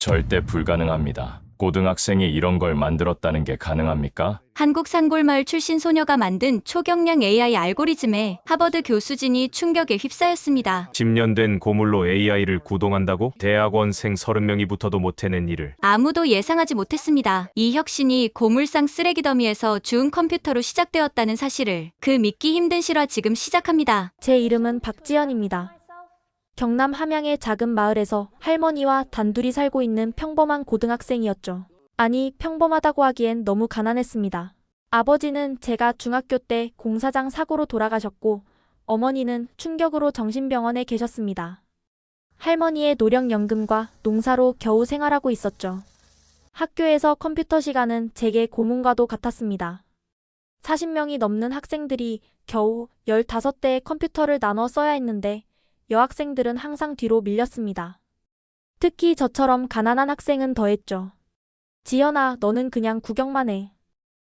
절대 불가능합니다. 고등학생이 이런 걸 만들었다는 게 가능합니까? 한국 산골마을 출신 소녀가 만든 초경량 AI 알고리즘에 하버드 교수진이 충격에 휩싸였습니다. 10년 된 고물로 AI를 구동한다고? 대학원생 30명이 붙어도 못해낸 일을. 아무도 예상하지 못했습니다. 이 혁신이 고물상 쓰레기 더미에서 주운 컴퓨터로 시작되었다는 사실을. 그 믿기 힘든 실화 지금 시작합니다. 제 이름은 박지연입니다. 경남 함양의 작은 마을에서 할머니와 단둘이 살고 있는 평범한 고등학생이었죠. 아니, 평범하다고 하기엔 너무 가난했습니다. 아버지는 제가 중학교 때 공사장 사고로 돌아가셨고, 어머니는 충격으로 정신병원에 계셨습니다. 할머니의 노령연금과 농사로 겨우 생활하고 있었죠. 학교에서 컴퓨터 시간은 제게 고문과도 같았습니다. 40명이 넘는 학생들이 겨우 15대의 컴퓨터를 나눠 써야 했는데 여학생들은 항상 뒤로 밀렸습니다. 특히 저처럼 가난한 학생은 더했죠. 지연아, 너는 그냥 구경만 해.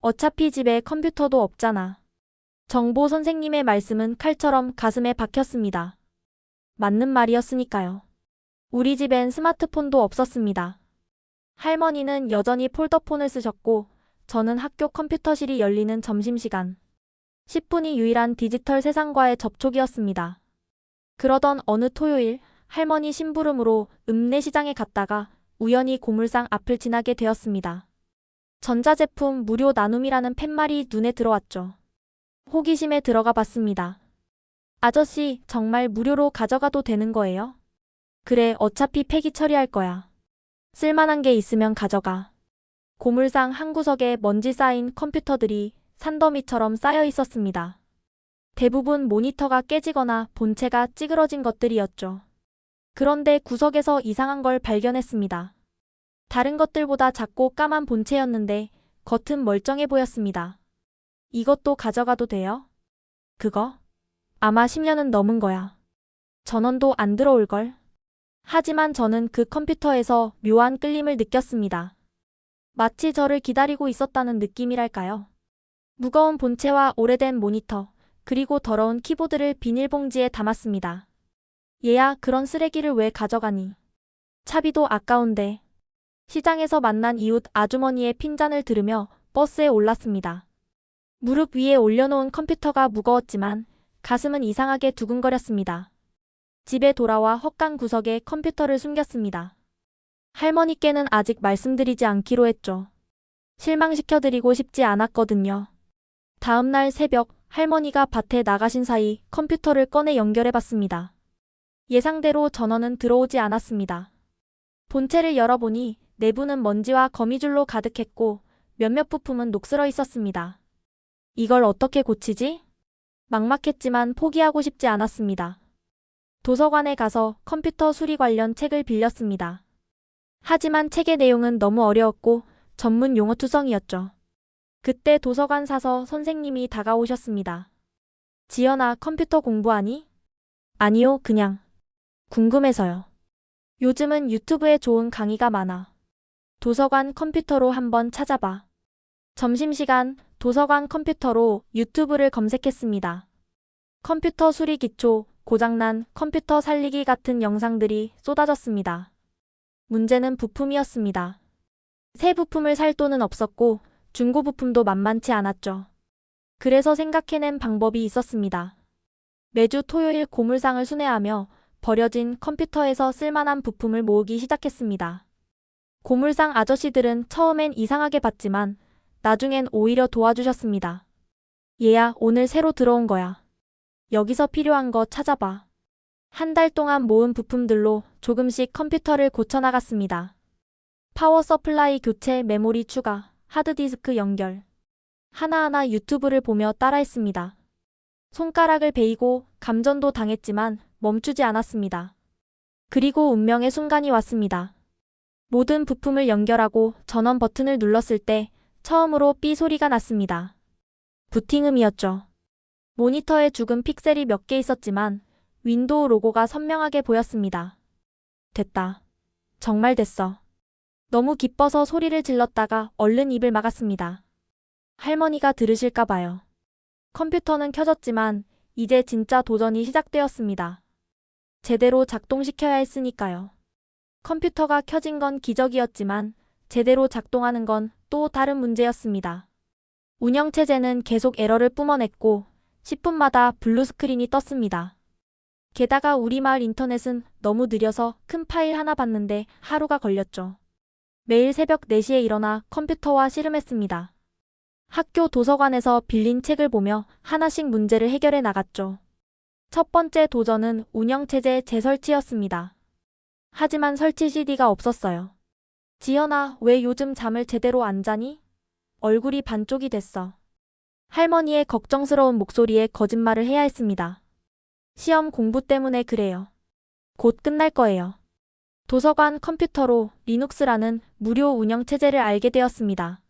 어차피 집에 컴퓨터도 없잖아. 정보 선생님의 말씀은 칼처럼 가슴에 박혔습니다. 맞는 말이었으니까요. 우리 집엔 스마트폰도 없었습니다. 할머니는 여전히 폴더폰을 쓰셨고, 저는 학교 컴퓨터실이 열리는 점심시간 10분이 유일한 디지털 세상과의 접촉이었습니다. 그러던 어느 토요일, 할머니 심부름으로 읍내시장에 갔다가 우연히 고물상 앞을 지나게 되었습니다. 전자제품 무료 나눔이라는 팻말이 눈에 들어왔죠. 호기심에 들어가 봤습니다. 아저씨, 정말 무료로 가져가도 되는 거예요? 그래, 어차피 폐기 처리할 거야. 쓸만한 게 있으면 가져가. 고물상 한 구석에 먼지 쌓인 컴퓨터들이 산더미처럼 쌓여 있었습니다. 대부분 모니터가 깨지거나 본체가 찌그러진 것들이었죠. 그런데 구석에서 이상한 걸 발견했습니다. 다른 것들보다 작고 까만 본체였는데 겉은 멀쩡해 보였습니다. 이것도 가져가도 돼요? 그거? 아마 10년은 넘은 거야. 전원도 안 들어올걸? 하지만 저는 그 컴퓨터에서 묘한 끌림을 느꼈습니다. 마치 저를 기다리고 있었다는 느낌이랄까요? 무거운 본체와 오래된 모니터, 그리고 더러운 키보드를 비닐봉지에 담았습니다. 얘야, 그런 쓰레기를 왜 가져가니? 차비도 아까운데. 시장에서 만난 이웃 아주머니의 핀잔을 들으며 버스에 올랐습니다. 무릎 위에 올려놓은 컴퓨터가 무거웠지만 가슴은 이상하게 두근거렸습니다. 집에 돌아와 헛간 구석에 컴퓨터를 숨겼습니다. 할머니께는 아직 말씀드리지 않기로 했죠. 실망시켜드리고 싶지 않았거든요. 다음 날 새벽, 할머니가 밭에 나가신 사이 컴퓨터를 꺼내 연결해봤습니다. 예상대로 전원은 들어오지 않았습니다. 본체를 열어보니 내부는 먼지와 거미줄로 가득했고 몇몇 부품은 녹슬어 있었습니다. 이걸 어떻게 고치지? 막막했지만 포기하고 싶지 않았습니다. 도서관에 가서 컴퓨터 수리 관련 책을 빌렸습니다. 하지만 책의 내용은 너무 어려웠고 전문 용어 투성이었죠. 그때 도서관 사서 선생님이 다가오셨습니다. 지연아, 컴퓨터 공부하니? 아니요, 그냥. 궁금해서요. 요즘은 유튜브에 좋은 강의가 많아. 도서관 컴퓨터로 한번 찾아봐. 점심시간 도서관 컴퓨터로 유튜브를 검색했습니다. 컴퓨터 수리 기초, 고장난 컴퓨터 살리기 같은 영상들이 쏟아졌습니다. 문제는 부품이었습니다. 새 부품을 살 돈은 없었고 중고 부품도 만만치 않았죠. 그래서 생각해낸 방법이 있었습니다. 매주 토요일 고물상을 순회하며 버려진 컴퓨터에서 쓸만한 부품을 모으기 시작했습니다. 고물상 아저씨들은 처음엔 이상하게 봤지만 나중엔 오히려 도와주셨습니다. 얘야, 오늘 새로 들어온 거야. 여기서 필요한 거 찾아봐. 한 달 동안 모은 부품들로 조금씩 컴퓨터를 고쳐나갔습니다. 파워 서플라이 교체, 메모리 추가, 하드디스크 연결. 하나하나 유튜브를 보며 따라했습니다. 손가락을 베이고 감전도 당했지만 멈추지 않았습니다. 그리고 운명의 순간이 왔습니다. 모든 부품을 연결하고 전원 버튼을 눌렀을 때 처음으로 삐 소리가 났습니다. 부팅음이었죠. 모니터에 죽은 픽셀이 몇 개 있었지만 윈도우 로고가 선명하게 보였습니다. 됐다. 정말 됐어. 너무 기뻐서 소리를 질렀다가 얼른 입을 막았습니다. 할머니가 들으실까봐요. 컴퓨터는 켜졌지만 이제 진짜 도전이 시작되었습니다. 제대로 작동시켜야 했으니까요. 컴퓨터가 켜진 건 기적이었지만 제대로 작동하는 건 또 다른 문제였습니다. 운영체제는 계속 에러를 뿜어냈고 10분마다 블루 스크린이 떴습니다. 게다가 우리 마을 인터넷은 너무 느려서 큰 파일 하나 봤는데 하루가 걸렸죠. 매일 새벽 4시에 일어나 컴퓨터와 씨름했습니다. 학교 도서관에서 빌린 책을 보며 하나씩 문제를 해결해 나갔죠. 첫 번째 도전은 운영체제 재설치였습니다. 하지만 설치 CD가 없었어요. 지연아, 왜 요즘 잠을 제대로 안 자니? 얼굴이 반쪽이 됐어. 할머니의 걱정스러운 목소리에 거짓말을 해야 했습니다. 시험 공부 때문에 그래요. 곧 끝날 거예요. 도서관 컴퓨터로 리눅스라는 무료 운영체제를 알게 되었습니다.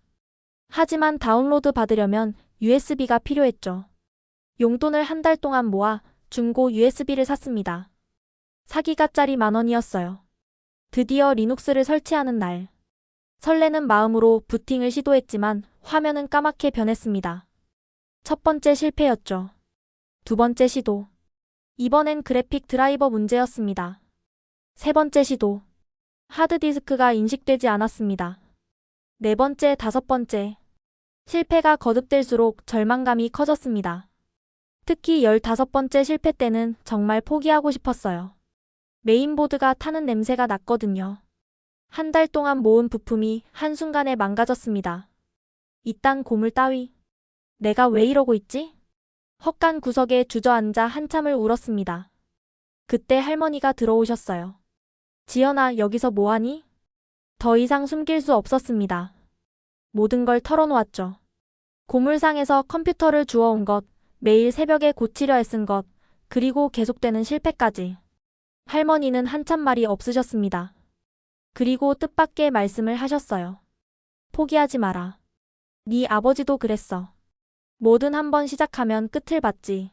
하지만 다운로드 받으려면 USB가 필요했죠. 용돈을 한 달 동안 모아 중고 USB를 샀습니다. 4기가짜리 10,000원이었어요. 드디어 리눅스를 설치하는 날. 설레는 마음으로 부팅을 시도했지만 화면은 까맣게 변했습니다. 첫 번째 실패였죠. 두 번째 시도. 이번엔 그래픽 드라이버 문제였습니다. 세 번째 시도. 하드디스크가 인식되지 않았습니다. 네 번째, 다섯 번째. 실패가 거듭될수록 절망감이 커졌습니다. 특히 15번째 실패 때는 정말 포기하고 싶었어요. 메인보드가 타는 냄새가 났거든요. 한 달 동안 모은 부품이 한순간에 망가졌습니다. 이딴 고물 따위. 내가 왜 이러고 있지? 헛간 구석에 주저앉아 한참을 울었습니다. 그때 할머니가 들어오셨어요. 지연아, 여기서 뭐하니? 더 이상 숨길 수 없었습니다. 모든 걸 털어놓았죠. 고물상에서 컴퓨터를 주워온 것, 매일 새벽에 고치려 애쓴 것, 그리고 계속되는 실패까지. 할머니는 한참 말이 없으셨습니다. 그리고 뜻밖의 말씀을 하셨어요. 포기하지 마라. 네 아버지도 그랬어. 뭐든 한번 시작하면 끝을 봤지.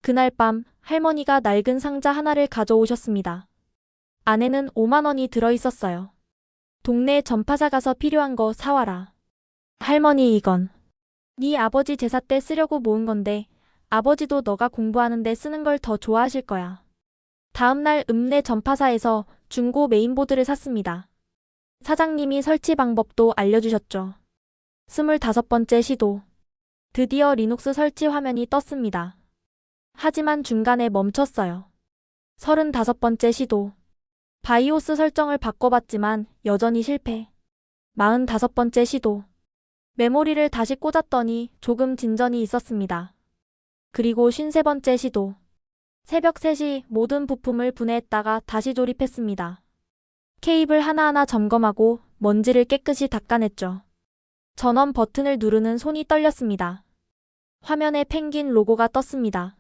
그날 밤 할머니가 낡은 상자 하나를 가져오셨습니다. 안에는 5만 원이 들어있었어요. 동네 전파사 가서 필요한 거 사와라. 할머니, 이건 네 아버지 제사 때 쓰려고 모은 건데 아버지도 너가 공부하는데 쓰는 걸 더 좋아하실 거야. 다음날 읍내 전파사에서 중고 메인보드를 샀습니다. 사장님이 설치 방법도 알려주셨죠. 25번째 시도. 드디어 리눅스 설치 화면이 떴습니다. 하지만 중간에 멈췄어요. 35번째 시도. 바이오스 설정을 바꿔봤지만 여전히 실패. 45번째 시도. 메모리를 다시 꽂았더니 조금 진전이 있었습니다. 그리고 53번째 시도. 새벽 3시 모든 부품을 분해했다가 다시 조립했습니다. 케이블 하나하나 점검하고 먼지를 깨끗이 닦아냈죠. 전원 버튼을 누르는 손이 떨렸습니다. 화면에 펭귄 로고가 떴습니다.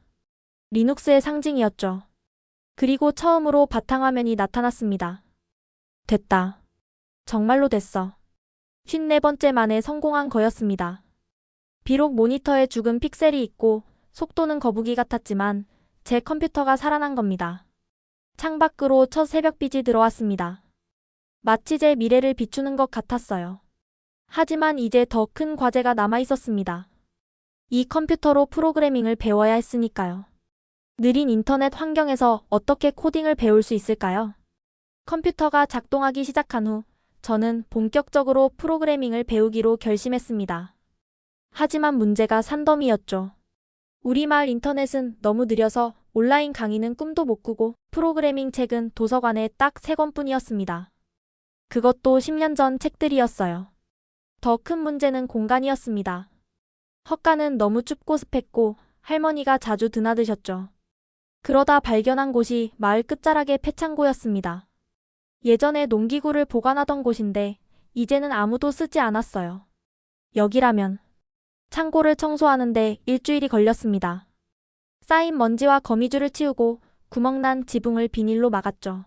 리눅스의 상징이었죠. 그리고 처음으로 바탕화면이 나타났습니다. 됐다. 정말로 됐어. 54번째 만에 성공한 거였습니다. 비록 모니터에 죽은 픽셀이 있고 속도는 거북이 같았지만 제 컴퓨터가 살아난 겁니다. 창밖으로 첫 새벽빛이 들어왔습니다. 마치 제 미래를 비추는 것 같았어요. 하지만 이제 더 큰 과제가 남아 있었습니다. 이 컴퓨터로 프로그래밍을 배워야 했으니까요. 느린 인터넷 환경에서 어떻게 코딩을 배울 수 있을까요? 컴퓨터가 작동하기 시작한 후 저는 본격적으로 프로그래밍을 배우기로 결심했습니다. 하지만 문제가 산더미였죠. 우리 마을 인터넷은 너무 느려서 온라인 강의는 꿈도 못 꾸고 프로그래밍 책은 도서관에 딱 3권뿐이었습니다. 그것도 10년 전 책들이었어요. 더 큰 문제는 공간이었습니다. 헛간은 너무 춥고 습했고 할머니가 자주 드나드셨죠. 그러다 발견한 곳이 마을 끝자락의 폐창고였습니다. 예전에 농기구를 보관하던 곳인데 이제는 아무도 쓰지 않았어요. 여기라면. 창고를 청소하는데 일주일이 걸렸습니다. 쌓인 먼지와 거미줄을 치우고 구멍난 지붕을 비닐로 막았죠.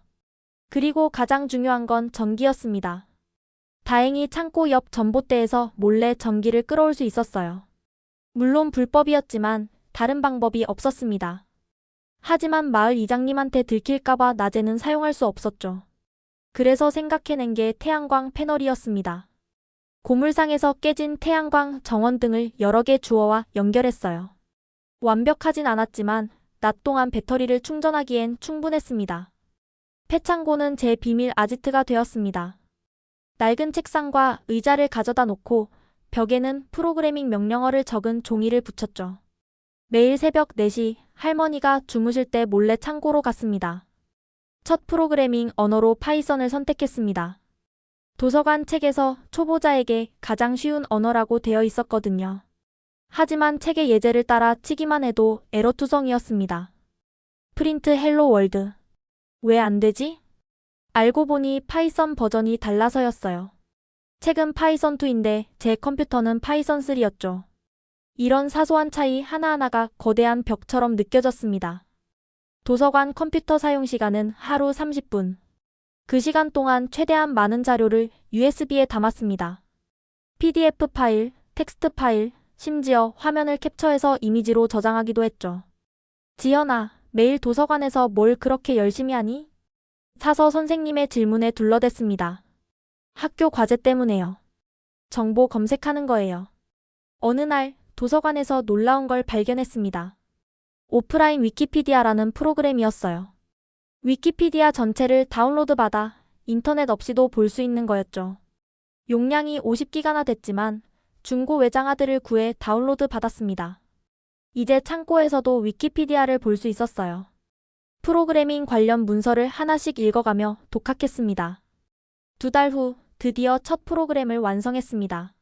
그리고 가장 중요한 건 전기였습니다. 다행히 창고 옆 전봇대에서 몰래 전기를 끌어올 수 있었어요. 물론 불법이었지만 다른 방법이 없었습니다. 하지만 마을 이장님한테 들킬까봐 낮에는 사용할 수 없었죠. 그래서 생각해낸 게 태양광 패널이었습니다. 고물상에서 깨진 태양광 정원 등을 여러 개 주워와 연결했어요. 완벽하진 않았지만 낮 동안 배터리를 충전하기엔 충분했습니다. 폐창고는 제 비밀 아지트가 되었습니다. 낡은 책상과 의자를 가져다 놓고 벽에는 프로그래밍 명령어를 적은 종이를 붙였죠. 매일 새벽 4시 할머니가 주무실 때 몰래 창고로 갔습니다. 첫 프로그래밍 언어로 파이썬을 선택했습니다. 도서관 책에서 초보자에게 가장 쉬운 언어라고 되어 있었거든요. 하지만 책의 예제를 따라 치기만 해도 에러투성이었습니다. 프린트 헬로 월드. 왜 안 되지? 알고 보니 파이썬 버전이 달라서였어요. 책은 파이썬2인데 제 컴퓨터는 파이썬3였죠. 이런 사소한 차이 하나하나가 거대한 벽처럼 느껴졌습니다. 도서관 컴퓨터 사용 시간은 하루 30분. 그 시간 동안 최대한 많은 자료를 USB에 담았습니다. PDF 파일, 텍스트 파일, 심지어 화면을 캡처해서 이미지로 저장하기도 했죠. 지연아, 매일 도서관에서 뭘 그렇게 열심히 하니? 사서 선생님의 질문에 둘러댔습니다. 학교 과제 때문에요. 정보 검색하는 거예요. 어느 날 도서관에서 놀라운 걸 발견했습니다. 오프라인 위키피디아라는 프로그램이었어요. 위키피디아 전체를 다운로드 받아 인터넷 없이도 볼 수 있는 거였죠. 용량이 50기가나 됐지만 중고 외장하드를 구해 다운로드 받았습니다. 이제 창고에서도 위키피디아를 볼 수 있었어요. 프로그래밍 관련 문서를 하나씩 읽어가며 독학했습니다. 2달 후 드디어 첫 프로그램을 완성했습니다.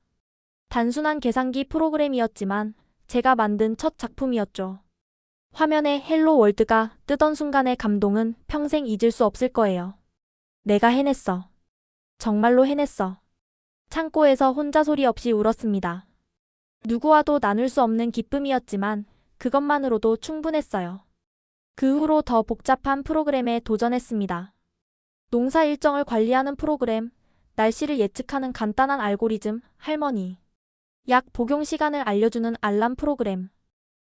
단순한 계산기 프로그램이었지만 제가 만든 첫 작품이었죠. 화면에 헬로 월드가 뜨던 순간의 감동은 평생 잊을 수 없을 거예요. 내가 해냈어. 정말로 해냈어. 창고에서 혼자 소리 없이 울었습니다. 누구와도 나눌 수 없는 기쁨이었지만 그것만으로도 충분했어요. 그 후로 더 복잡한 프로그램에 도전했습니다. 농사 일정을 관리하는 프로그램, 날씨를 예측하는 간단한 알고리즘, 할머니. 약 복용 시간을 알려주는 알람 프로그램.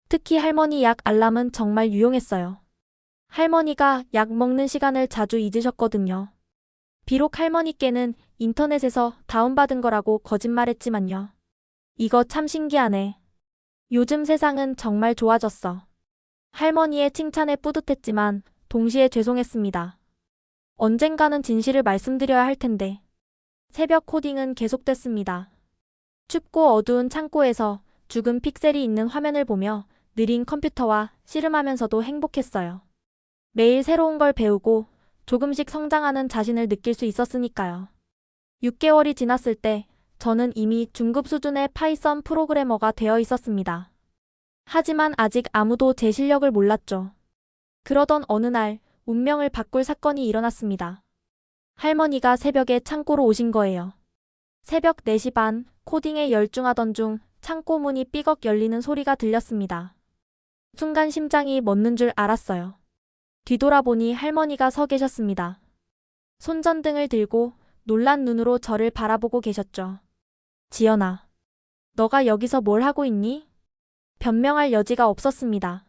특히 할머니 약 알람은 정말 유용했어요. 할머니가 약 먹는 시간을 자주 잊으셨거든요. 비록 할머니께는 인터넷에서 다운받은 거라고 거짓말했지만요. 이거 참 신기하네. 요즘 세상은 정말 좋아졌어. 할머니의 칭찬에 뿌듯했지만 동시에 죄송했습니다. 언젠가는 진실을 말씀드려야 할 텐데. 새벽 코딩은 계속됐습니다. 춥고 어두운 창고에서 죽은 픽셀이 있는 화면을 보며 느린 컴퓨터와 씨름하면서도 행복했어요. 매일 새로운 걸 배우고 조금씩 성장하는 자신을 느낄 수 있었으니까요. 6개월이 지났을 때 저는 이미 중급 수준의 파이썬 프로그래머가 되어 있었습니다. 하지만 아직 아무도 제 실력을 몰랐죠. 그러던 어느 날 운명을 바꿀 사건이 일어났습니다. 할머니가 새벽에 창고로 오신 거예요. 새벽 4시 반, 코딩에 열중하던 중 창고 문이 삐걱 열리는 소리가 들렸습니다. 순간 심장이 멎는 줄 알았어요. 뒤돌아보니 할머니가 서 계셨습니다. 손전등을 들고 놀란 눈으로 저를 바라보고 계셨죠. 지연아, 너가 여기서 뭘 하고 있니? 변명할 여지가 없었습니다.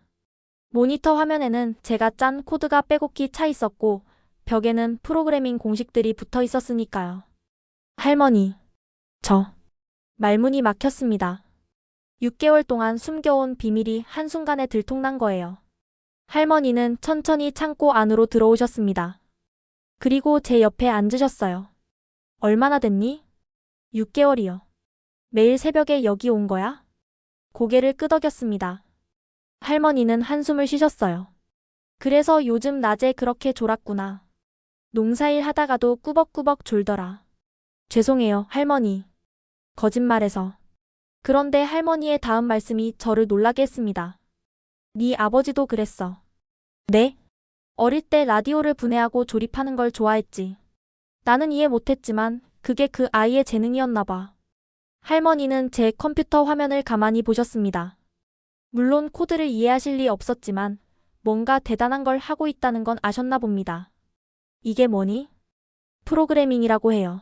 모니터 화면에는 제가 짠 코드가 빼곡히 차 있었고 벽에는 프로그래밍 공식들이 붙어 있었으니까요. 할머니, 말문이 막혔습니다. 6개월 동안 숨겨온 비밀이 한순간에 들통난 거예요. 할머니는 천천히 창고 안으로 들어오셨습니다. 그리고 제 옆에 앉으셨어요. 얼마나 됐니? 6개월이요. 매일 새벽에 여기 온 거야? 고개를 끄덕였습니다. 할머니는 한숨을 쉬셨어요. 그래서 요즘 낮에 그렇게 졸았구나. 농사일 하다가도 꾸벅꾸벅 졸더라. 죄송해요, 할머니. 거짓말해서. 그런데 할머니의 다음 말씀이 저를 놀라게 했습니다. 네 아버지도 그랬어. 네? 어릴 때 라디오를 분해하고 조립하는 걸 좋아했지. 나는 이해 못했지만 그게 그 아이의 재능이었나 봐. 할머니는 제 컴퓨터 화면을 가만히 보셨습니다. 물론 코드를 이해하실 리 없었지만 뭔가 대단한 걸 하고 있다는 건 아셨나 봅니다. 이게 뭐니? 프로그래밍이라고 해요.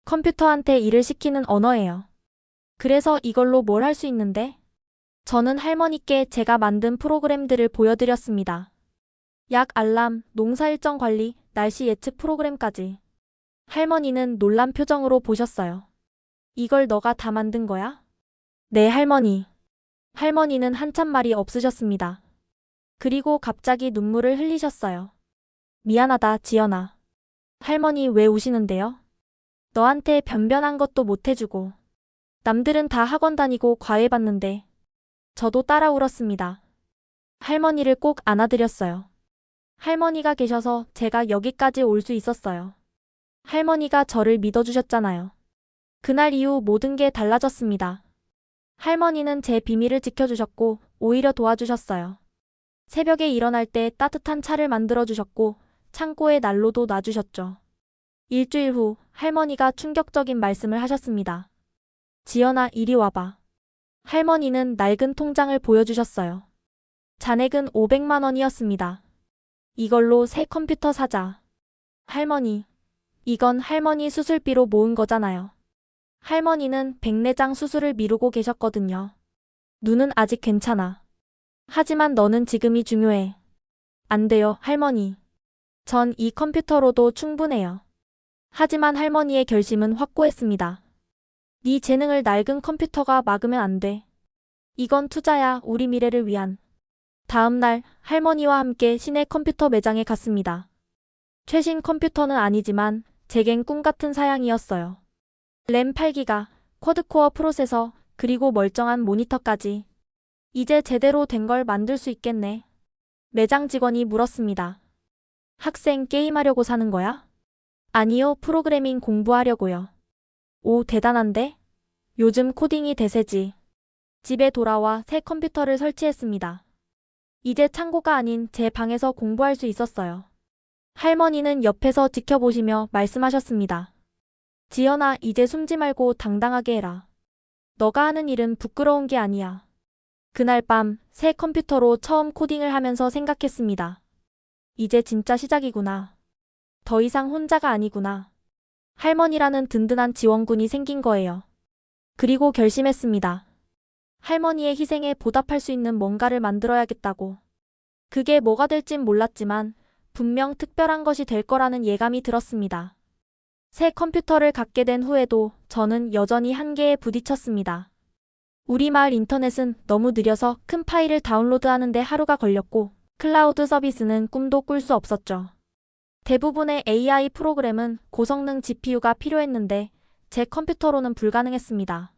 컴퓨터한테 일을 시키는 언어예요. 그래서 이걸로 뭘 할 수 있는데? 저는 할머니께 제가 만든 프로그램들을 보여드렸습니다. 약 알람, 농사 일정 관리, 날씨 예측 프로그램까지. 할머니는 놀란 표정으로 보셨어요. 이걸 너가 다 만든 거야? 네, 할머니. 할머니는 한참 말이 없으셨습니다. 그리고 갑자기 눈물을 흘리셨어요. 미안하다, 지연아. 할머니 왜 우시는데요? 너한테 변변한 것도 못 해주고. 남들은 다 학원 다니고 과외 받는데. 저도 따라 울었습니다. 할머니를 꼭 안아드렸어요. 할머니가 계셔서 제가 여기까지 올 수 있었어요. 할머니가 저를 믿어주셨잖아요. 그날 이후 모든 게 달라졌습니다. 할머니는 제 비밀을 지켜주셨고 오히려 도와주셨어요. 새벽에 일어날 때 따뜻한 차를 만들어주셨고 창고에 난로도 놔주셨죠. 일주일 후 할머니가 충격적인 말씀을 하셨습니다. 지연아, 이리 와봐. 할머니는 낡은 통장을 보여주셨어요. 잔액은 500만 원이었습니다. 이걸로 새 컴퓨터 사자. 할머니, 이건 할머니 수술비로 모은 거잖아요. 할머니는 백내장 수술을 미루고 계셨거든요. 눈은 아직 괜찮아. 하지만 너는 지금이 중요해. 안 돼요, 할머니. 전 이 컴퓨터로도 충분해요. 하지만 할머니의 결심은 확고했습니다. 네 재능을 낡은 컴퓨터가 막으면 안 돼. 이건 투자야, 우리 미래를 위한. 다음 날 할머니와 함께 시내 컴퓨터 매장에 갔습니다. 최신 컴퓨터는 아니지만 제겐 꿈같은 사양이었어요. 램 8기가, 쿼드코어 프로세서, 그리고 멀쩡한 모니터까지. 이제 제대로 된 걸 만들 수 있겠네. 매장 직원이 물었습니다. 학생 게임하려고 사는 거야? 아니요, 프로그래밍 공부하려고요. 오, 대단한데? 요즘 코딩이 대세지. 집에 돌아와 새 컴퓨터를 설치했습니다. 이제 창고가 아닌 제 방에서 공부할 수 있었어요. 할머니는 옆에서 지켜보시며 말씀하셨습니다. 지연아, 이제 숨지 말고 당당하게 해라. 너가 하는 일은 부끄러운 게 아니야. 그날 밤 새 컴퓨터로 처음 코딩을 하면서 생각했습니다. 이제 진짜 시작이구나. 더 이상 혼자가 아니구나. 할머니라는 든든한 지원군이 생긴 거예요. 그리고 결심했습니다. 할머니의 희생에 보답할 수 있는 뭔가를 만들어야겠다고. 그게 뭐가 될진 몰랐지만 분명 특별한 것이 될 거라는 예감이 들었습니다. 새 컴퓨터를 갖게 된 후에도 저는 여전히 한계에 부딪혔습니다. 우리 마을 인터넷은 너무 느려서 큰 파일을 다운로드하는데 하루가 걸렸고 클라우드 서비스는 꿈도 꿀 수 없었죠. 대부분의 AI 프로그램은 고성능 GPU가 필요했는데 제 컴퓨터로는 불가능했습니다.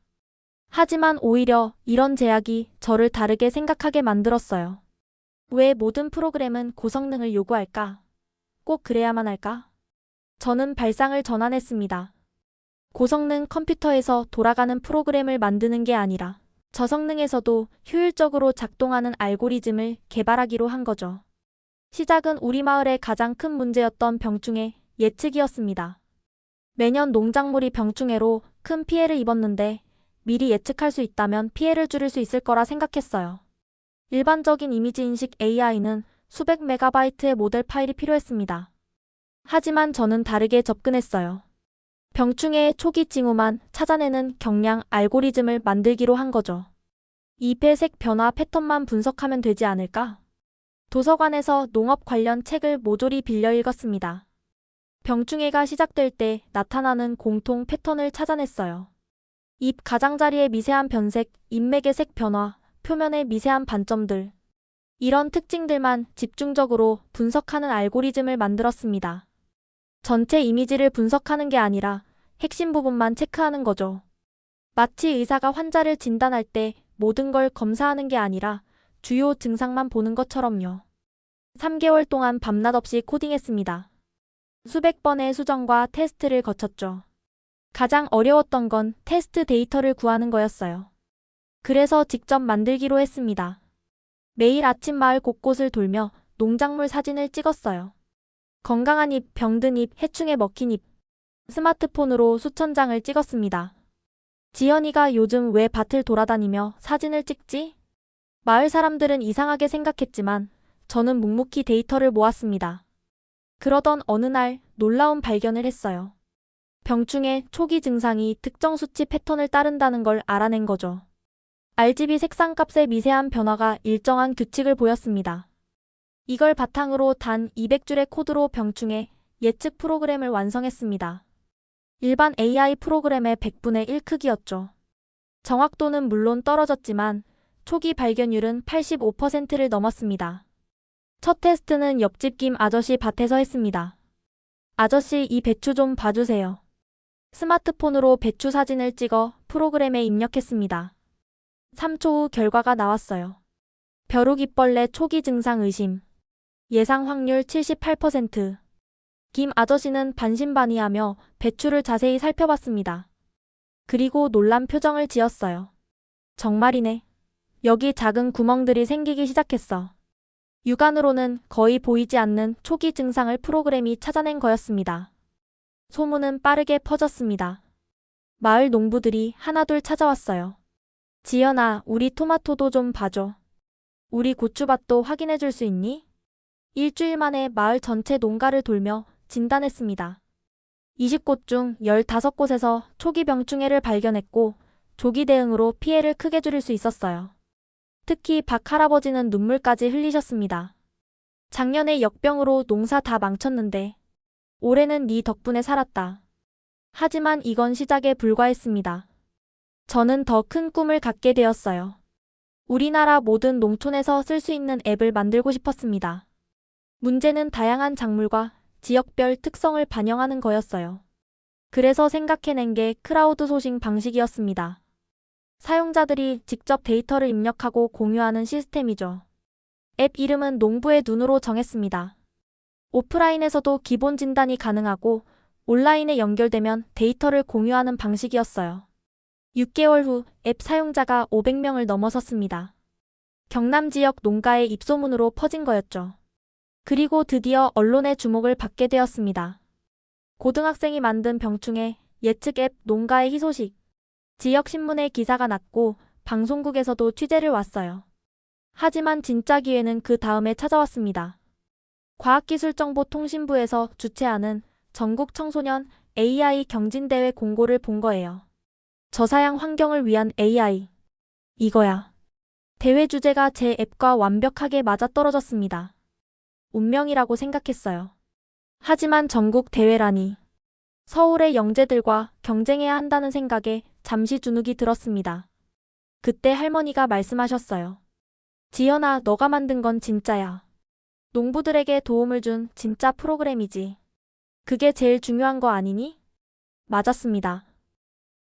하지만 오히려 이런 제약이 저를 다르게 생각하게 만들었어요. 왜 모든 프로그램은 고성능을 요구할까? 꼭 그래야만 할까? 저는 발상을 전환했습니다. 고성능 컴퓨터에서 돌아가는 프로그램을 만드는 게 아니라 저성능에서도 효율적으로 작동하는 알고리즘을 개발하기로 한 거죠. 시작은 우리 마을의 가장 큰 문제였던 병충해 예측이었습니다. 매년 농작물이 병충해로 큰 피해를 입었는데 미리 예측할 수 있다면 피해를 줄일 수 있을 거라 생각했어요. 일반적인 이미지 인식 AI는 수백 메가바이트의 모델 파일이 필요했습니다. 하지만 저는 다르게 접근했어요. 병충해의 초기 징후만 찾아내는 경량 알고리즘을 만들기로 한 거죠. 잎의 변화 패턴만 분석하면 되지 않을까? 도서관에서 농업 관련 책을 모조리 빌려 읽었습니다. 병충해가 시작될 때 나타나는 공통 패턴을 찾아냈어요. 잎 가장자리의 미세한 변색, 잎맥의 색 변화, 표면의 미세한 반점들. 이런 특징들만 집중적으로 분석하는 알고리즘을 만들었습니다. 전체 이미지를 분석하는 게 아니라 핵심 부분만 체크하는 거죠. 마치 의사가 환자를 진단할 때 모든 걸 검사하는 게 아니라 주요 증상만 보는 것처럼요. 3개월 동안 밤낮 없이 코딩했습니다. 수백 번의 수정과 테스트를 거쳤죠. 가장 어려웠던 건 테스트 데이터를 구하는 거였어요. 그래서 직접 만들기로 했습니다. 매일 아침 마을 곳곳을 돌며 농작물 사진을 찍었어요. 건강한 잎, 병든 잎, 해충에 먹힌 잎. 스마트폰으로 수천 장을 찍었습니다. 지연이가 요즘 왜 밭을 돌아다니며 사진을 찍지? 마을 사람들은 이상하게 생각했지만 저는 묵묵히 데이터를 모았습니다. 그러던 어느 날 놀라운 발견을 했어요. 병충해 초기 증상이 특정 수치 패턴을 따른다는 걸 알아낸 거죠. RGB 색상값의 미세한 변화가 일정한 규칙을 보였습니다. 이걸 바탕으로 단 200줄의 코드로 병충해 예측 프로그램을 완성했습니다. 일반 AI 프로그램의 100분의 1 크기였죠. 정확도는 물론 떨어졌지만 초기 발견율은 85%를 넘었습니다. 첫 테스트는 옆집 김 아저씨 밭에서 했습니다. 아저씨, 이 배추 좀 봐주세요. 스마트폰으로 배추 사진을 찍어 프로그램에 입력했습니다. 3초 후 결과가 나왔어요. 벼룩이벌레 초기 증상 의심. 예상 확률 78%. 김 아저씨는 반신반의하며 배추를 자세히 살펴봤습니다. 그리고 놀란 표정을 지었어요. 정말이네. 여기 작은 구멍들이 생기기 시작했어. 육안으로는 거의 보이지 않는 초기 증상을 프로그램이 찾아낸 거였습니다. 소문은 빠르게 퍼졌습니다. 마을 농부들이 하나둘 찾아왔어요. 지연아, 우리 토마토도 좀 봐줘. 우리 고추밭도 확인해 줄 수 있니? 일주일 만에 마을 전체 농가를 돌며 진단했습니다. 20곳 중 15곳에서 초기 병충해를 발견했고 조기 대응으로 피해를 크게 줄일 수 있었어요. 특히 박 할아버지는 눈물까지 흘리셨습니다. 작년에 역병으로 농사 다 망쳤는데 올해는 네 덕분에 살았다. 하지만 이건 시작에 불과했습니다. 저는 더 큰 꿈을 갖게 되었어요. 우리나라 모든 농촌에서 쓸 수 있는 앱을 만들고 싶었습니다. 문제는 다양한 작물과 지역별 특성을 반영하는 거였어요. 그래서 생각해낸 게 크라우드 소싱 방식이었습니다. 사용자들이 직접 데이터를 입력하고 공유하는 시스템이죠. 앱 이름은 농부의 눈으로 정했습니다. 오프라인에서도 기본 진단이 가능하고 온라인에 연결되면 데이터를 공유하는 방식이었어요. 6개월 후 앱 사용자가 500명을 넘어섰습니다. 경남 지역 농가의 입소문으로 퍼진 거였죠. 그리고 드디어 언론의 주목을 받게 되었습니다. 고등학생이 만든 병충해 예측 앱 농가의 희소식. 지역 신문에 기사가 났고 방송국에서도 취재를 왔어요. 하지만 진짜 기회는 그 다음에 찾아왔습니다. 과학기술정보통신부에서 주최하는 전국 청소년 AI 경진대회 공고를 본 거예요. 저사양 환경을 위한 AI. 이거야. 대회 주제가 제 앱과 완벽하게 맞아떨어졌습니다. 운명이라고 생각했어요. 하지만 전국 대회라니. 서울의 영재들과 경쟁해야 한다는 생각에 잠시 주눅이 들었습니다. 그때 할머니가 말씀하셨어요. 지연아, 너가 만든 건 진짜야. 농부들에게 도움을 준 진짜 프로그램이지. 그게 제일 중요한 거 아니니? 맞았습니다.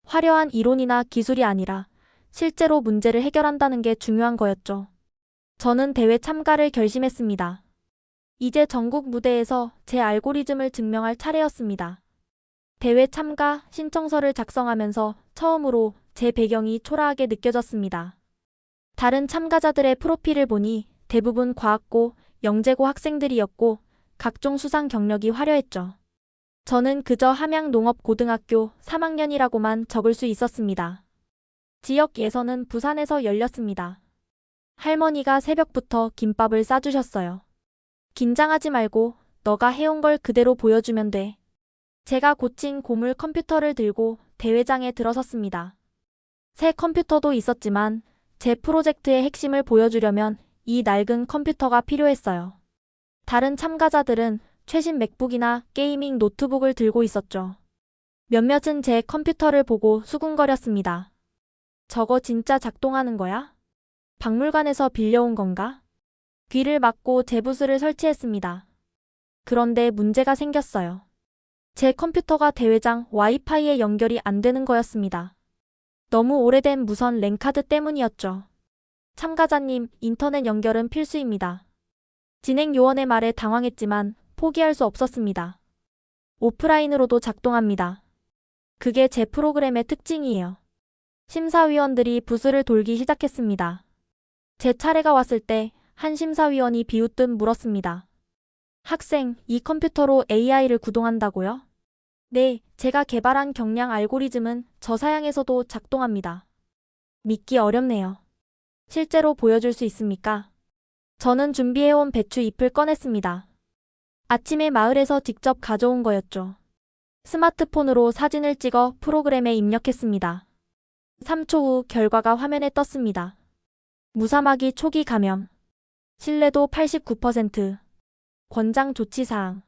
화려한 이론이나 기술이 아니라 실제로 문제를 해결한다는 게 중요한 거였죠. 저는 대회 참가를 결심했습니다. 이제 전국 무대에서 제 알고리즘을 증명할 차례였습니다. 대회 참가 신청서를 작성하면서 처음으로 제 배경이 초라하게 느껴졌습니다. 다른 참가자들의 프로필을 보니 대부분 과학고, 영재고 학생들이었고 각종 수상 경력이 화려했죠. 저는 그저 함양농업고등학교 3학년이라고만 적을 수 있었습니다. 지역 예선은 부산에서 열렸습니다. 할머니가 새벽부터 김밥을 싸주셨어요. 긴장하지 말고 너가 해온 걸 그대로 보여주면 돼. 제가 고친 고물 컴퓨터를 들고 대회장에 들어섰습니다. 새 컴퓨터도 있었지만 제 프로젝트의 핵심을 보여주려면 이 낡은 컴퓨터가 필요했어요. 다른 참가자들은 최신 맥북이나 게이밍 노트북을 들고 있었죠. 몇몇은 제 컴퓨터를 보고 수군거렸습니다. 저거 진짜 작동하는 거야? 박물관에서 빌려온 건가? 귀를 막고 제 부스를 설치했습니다. 그런데 문제가 생겼어요. 제 컴퓨터가 대회장 와이파이에 연결이 안 되는 거였습니다. 너무 오래된 무선 랜카드 때문이었죠. 참가자님, 인터넷 연결은 필수입니다. 진행 요원의 말에 당황했지만 포기할 수 없었습니다. 오프라인으로도 작동합니다. 그게 제 프로그램의 특징이에요. 심사위원들이 부스를 돌기 시작했습니다. 제 차례가 왔을 때 한 심사위원이 비웃듯 물었습니다. 학생, 이 컴퓨터로 AI를 구동한다고요? 네, 제가 개발한 경량 알고리즘은 저사양에서도 작동합니다. 믿기 어렵네요. 실제로 보여줄 수 있습니까? 저는 준비해온 배추 잎을 꺼냈습니다. 아침에 마을에서 직접 가져온 거였죠. 스마트폰으로 사진을 찍어 프로그램에 입력했습니다. 3초 후 결과가 화면에 떴습니다. 무사마귀 초기 감염. 신뢰도 89%. 권장 조치사항.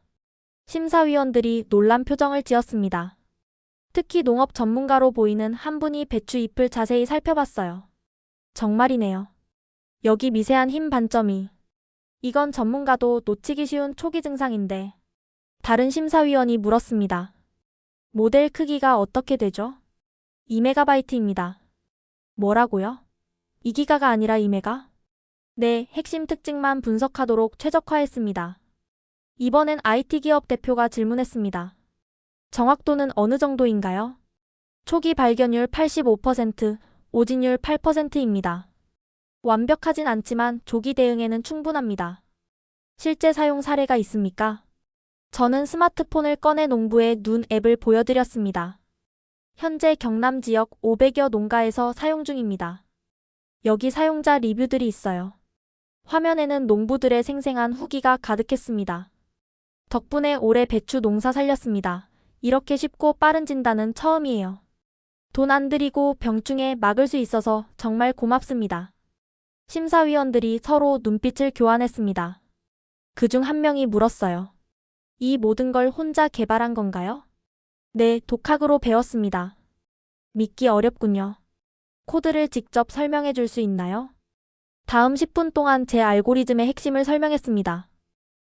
심사위원들이 놀란 표정을 지었습니다. 특히 농업 전문가로 보이는 한 분이 배추 잎을 자세히 살펴봤어요. 정말이네요. 여기 미세한 힘 반점이. 이건 전문가도 놓치기 쉬운 초기 증상인데. 다른 심사위원이 물었습니다. 모델 크기가 어떻게 되죠? 2MB입니다. 뭐라고요? 2기가가 아니라 2메가? 네, 핵심 특징만 분석하도록 최적화했습니다. 이번엔 IT 기업 대표가 질문했습니다. 정확도는 어느 정도인가요? 초기 발견율 85%, 오진율 8%입니다. 완벽하진 않지만 조기 대응에는 충분합니다. 실제 사용 사례가 있습니까? 저는 스마트폰을 꺼내 농부의 눈 앱을 보여드렸습니다. 현재 경남 지역 500여 농가에서 사용 중입니다. 여기 사용자 리뷰들이 있어요. 화면에는 농부들의 생생한 후기가 가득했습니다. 덕분에 올해 배추 농사 살렸습니다. 이렇게 쉽고 빠른 진단은 처음이에요. 돈 안 들이고 병충해 막을 수 있어서 정말 고맙습니다. 심사위원들이 서로 눈빛을 교환했습니다. 그중 한 명이 물었어요. 이 모든 걸 혼자 개발한 건가요? 네, 독학으로 배웠습니다. 믿기 어렵군요. 코드를 직접 설명해 줄 수 있나요? 다음 10분 동안 제 알고리즘의 핵심을 설명했습니다.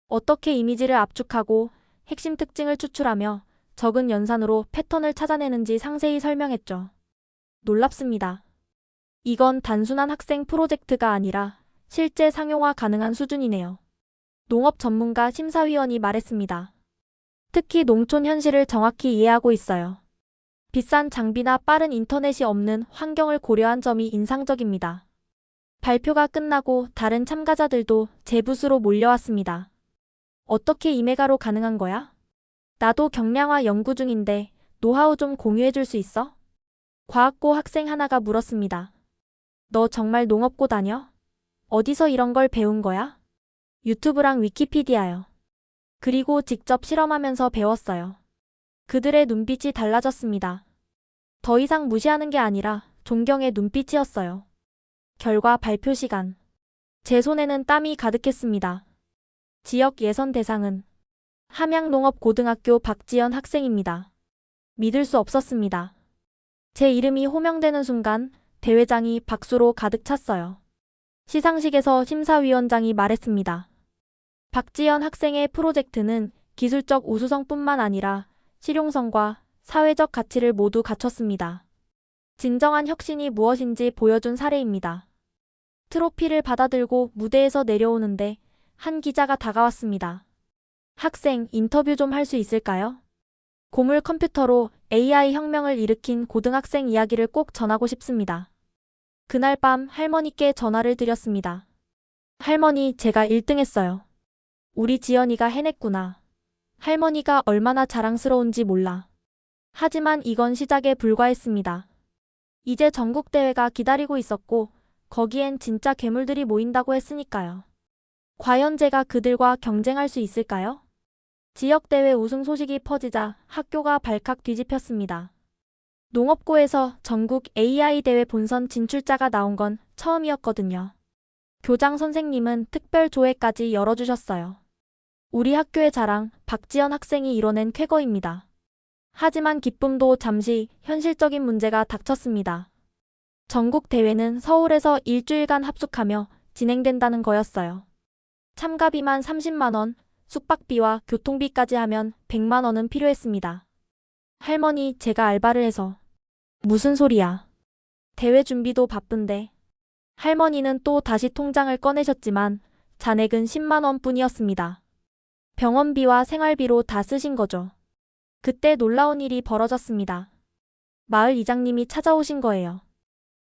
어떻게 이미지를 압축하고 핵심 특징을 추출하며 적은 연산으로 패턴을 찾아내는지 상세히 설명했죠. 놀랍습니다. 이건 단순한 학생 프로젝트가 아니라 실제 상용화 가능한 수준이네요. 농업 전문가 심사위원이 말했습니다. 특히 농촌 현실을 정확히 이해하고 있어요. 비싼 장비나 빠른 인터넷이 없는 환경을 고려한 점이 인상적입니다. 발표가 끝나고 다른 참가자들도 제 부스로 몰려왔습니다. 어떻게 2메가로 가능한 거야? 나도 경량화 연구 중인데 노하우 좀 공유해 줄 수 있어? 과학고 학생 하나가 물었습니다. 너 정말 농업고 다녀? 어디서 이런 걸 배운 거야? 유튜브랑 위키피디아요. 그리고 직접 실험하면서 배웠어요. 그들의 눈빛이 달라졌습니다. 더 이상 무시하는 게 아니라 존경의 눈빛이었어요. 결과 발표 시간. 제 손에는 땀이 가득했습니다. 지역 예선 대상은 함양농업고등학교 박지연 학생입니다. 믿을 수 없었습니다. 제 이름이 호명되는 순간 대회장이 박수로 가득 찼어요. 시상식에서 심사위원장이 말했습니다. 박지연 학생의 프로젝트는 기술적 우수성뿐만 아니라 실용성과 사회적 가치를 모두 갖췄습니다. 진정한 혁신이 무엇인지 보여준 사례입니다. 트로피를 받아들고 무대에서 내려오는데 한 기자가 다가왔습니다. 학생, 인터뷰 좀 할 수 있을까요? 고물 컴퓨터로 AI 혁명을 일으킨 고등학생 이야기를 꼭 전하고 싶습니다. 그날 밤 할머니께 전화를 드렸습니다. 할머니, 제가 1등 했어요. 우리 지연이가 해냈구나. 할머니가 얼마나 자랑스러운지 몰라. 하지만 이건 시작에 불과했습니다. 이제 전국대회가 기다리고 있었고 거기엔 진짜 괴물들이 모인다고 했으니까요. 과연 제가 그들과 경쟁할 수 있을까요? 지역대회 우승 소식이 퍼지자 학교가 발칵 뒤집혔습니다. 농업고에서 전국 AI 대회 본선 진출자가 나온 건 처음이었거든요. 교장 선생님은 특별 조회까지 열어주셨어요. 우리 학교의 자랑, 박지연 학생이 이뤄낸 쾌거입니다. 하지만 기쁨도 잠시 현실적인 문제가 닥쳤습니다. 전국 대회는 서울에서 일주일간 합숙하며 진행된다는 거였어요. 참가비만 30만 원, 숙박비와 교통비까지 하면 100만 원은 필요했습니다. 할머니, 제가 알바를 해서. 무슨 소리야. 대회 준비도 바쁜데. 할머니는 또 다시 통장을 꺼내셨지만 잔액은 10만 원뿐이었습니다. 병원비와 생활비로 다 쓰신 거죠. 그때 놀라운 일이 벌어졌습니다. 마을 이장님이 찾아오신 거예요.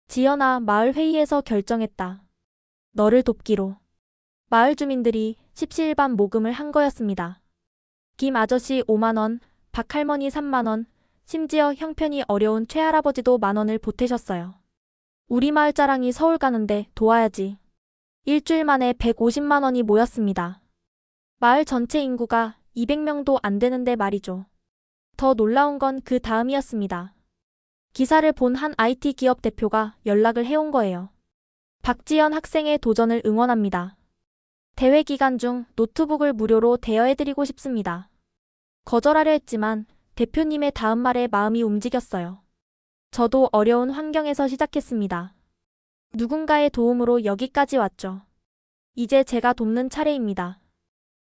지연아, 마을 회의에서 결정했다. 너를 돕기로. 마을 주민들이 십시일반 모금을 한 거였습니다. 김 아저씨 5만 원, 박 할머니 3만 원, 심지어 형편이 어려운 최할아버지도 1만 원을 보태셨어요. 우리 마을 자랑이 서울 가는데 도와야지. 일주일 만에 150만 원이 모였습니다. 마을 전체 인구가 200명도 안 되는데 말이죠. 더 놀라운 건 그 다음이었습니다. 기사를 본 한 IT 기업 대표가 연락을 해온 거예요. 박지연 학생의 도전을 응원합니다. 대회 기간 중 노트북을 무료로 대여해드리고 싶습니다. 거절하려 했지만 대표님의 다음 말에 마음이 움직였어요. 저도 어려운 환경에서 시작했습니다. 누군가의 도움으로 여기까지 왔죠. 이제 제가 돕는 차례입니다.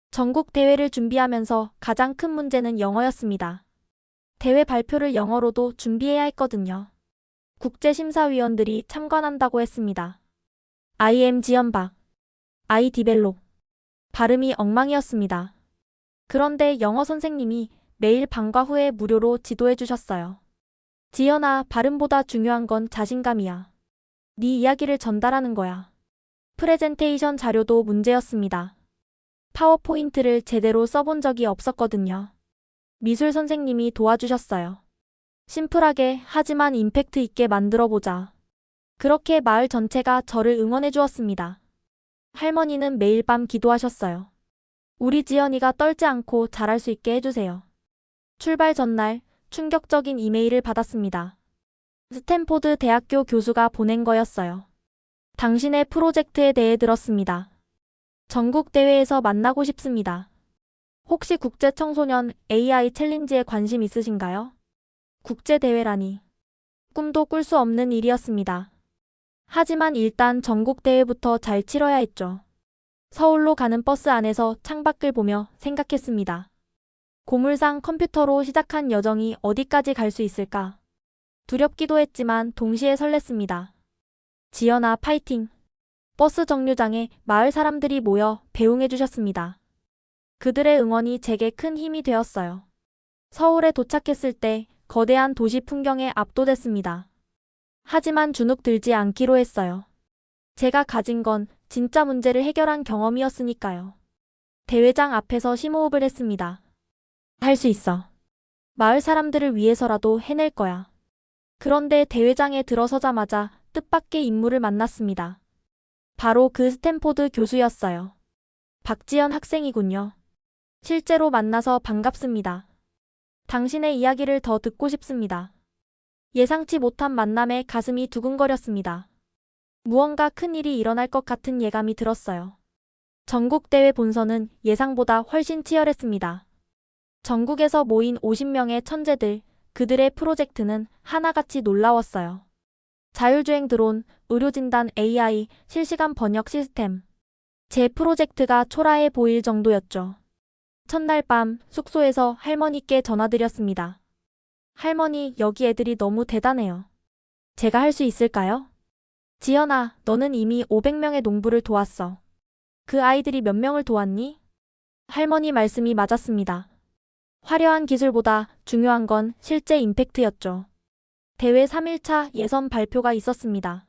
전국 대회를 준비하면서 가장 큰 문제는 영어였습니다. 대회 발표를 영어로도 준비해야 했거든요. 국제심사위원들이 참관한다고 했습니다. IM 지연박, I 디벨롭. 발음이 엉망이었습니다. 그런데 영어 선생님이 매일 방과 후에 무료로 지도해 주셨어요. 지연아, 발음보다 중요한 건 자신감이야. 네 이야기를 전달하는 거야. 프레젠테이션 자료도 문제였습니다. 파워포인트를 제대로 써본 적이 없었거든요. 미술 선생님이 도와주셨어요. 심플하게 하지만 임팩트 있게 만들어보자. 그렇게 마을 전체가 저를 응원해 주었습니다. 할머니는 매일 밤 기도하셨어요. 우리 지연이가 떨지 않고 잘할 수 있게 해주세요. 출발 전날 충격적인 이메일을 받았습니다. 스탠포드 대학교 교수가 보낸 거였어요. 당신의 프로젝트에 대해 들었습니다. 전국 대회에서 만나고 싶습니다. 혹시 국제 청소년 AI 챌린지에 관심 있으신가요? 국제 대회라니. 꿈도 꿀 수 없는 일이었습니다. 하지만 일단 전국 대회부터 잘 치러야 했죠. 서울로 가는 버스 안에서 창밖을 보며 생각했습니다. 고물상 컴퓨터로 시작한 여정이 어디까지 갈 수 있을까? 두렵기도 했지만 동시에 설렜습니다. 지연아, 파이팅! 버스 정류장에 마을 사람들이 모여 배웅해 주셨습니다. 그들의 응원이 제게 큰 힘이 되었어요. 서울에 도착했을 때 거대한 도시 풍경에 압도됐습니다. 하지만 주눅 들지 않기로 했어요. 제가 가진 건 진짜 문제를 해결한 경험이었으니까요. 대회장 앞에서 심호흡을 했습니다. 할 수 있어. 마을 사람들을 위해서라도 해낼 거야. 그런데 대회장에 들어서자마자 뜻밖의 인물을 만났습니다. 바로 그 스탠포드 교수였어요. 박지연 학생이군요. 실제로 만나서 반갑습니다. 당신의 이야기를 더 듣고 싶습니다. 예상치 못한 만남에 가슴이 두근거렸습니다. 무언가 큰 일이 일어날 것 같은 예감이 들었어요. 전국대회 본선은 예상보다 훨씬 치열했습니다. 전국에서 모인 50명의 천재들, 그들의 프로젝트는 하나같이 놀라웠어요. 자율주행 드론, 의료진단 AI, 실시간 번역 시스템. 제 프로젝트가 초라해 보일 정도였죠. 첫날 밤 숙소에서 할머니께 전화드렸습니다. 할머니, 여기 애들이 너무 대단해요. 제가 할 수 있을까요? 지연아, 너는 이미 500명의 농부를 도왔어. 그 아이들이 몇 명을 도왔니? 할머니 말씀이 맞았습니다. 화려한 기술보다 중요한 건 실제 임팩트였죠. 대회 3일차 예선 발표가 있었습니다.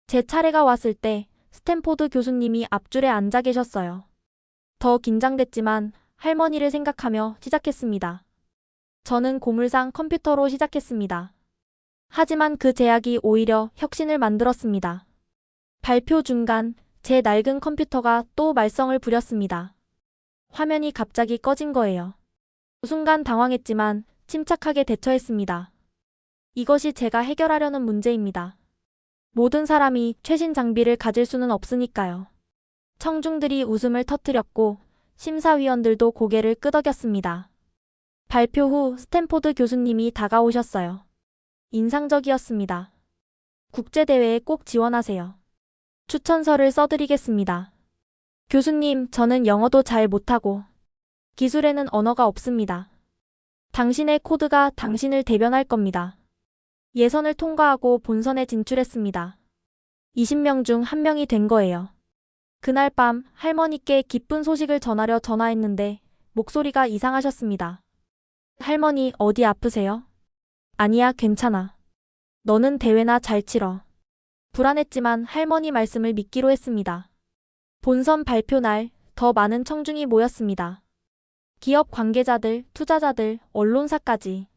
제 차례가 왔을 때 스탠포드 교수님이 앞줄에 앉아 계셨어요. 더 긴장됐지만 할머니를 생각하며 시작했습니다. 저는 고물상 컴퓨터로 시작했습니다. 하지만 그 제약이 오히려 혁신을 만들었습니다. 발표 중간 제 낡은 컴퓨터가 또 말썽을 부렸습니다. 화면이 갑자기 꺼진 거예요. 순간 당황했지만 침착하게 대처했습니다. 이것이 제가 해결하려는 문제입니다. 모든 사람이 최신 장비를 가질 수는 없으니까요. 청중들이 웃음을 터뜨렸고 심사위원들도 고개를 끄덕였습니다. 발표 후 스탠포드 교수님이 다가오셨어요. 인상적이었습니다. 국제대회에 꼭 지원하세요. 추천서를 써드리겠습니다. 교수님, 저는 영어도 잘 못하고 기술에는 언어가 없습니다. 당신의 코드가 당신을 대변할 겁니다. 예선을 통과하고 본선에 진출했습니다. 20명 중 1명이 된 거예요. 그날 밤 할머니께 기쁜 소식을 전하려 전화했는데 목소리가 이상하셨습니다. 할머니, 어디 아프세요? 아니야, 괜찮아. 너는 대회나 잘 치러. 불안했지만 할머니 말씀을 믿기로 했습니다. 본선 발표 날 더 많은 청중이 모였습니다. 기업 관계자들, 투자자들, 언론사까지.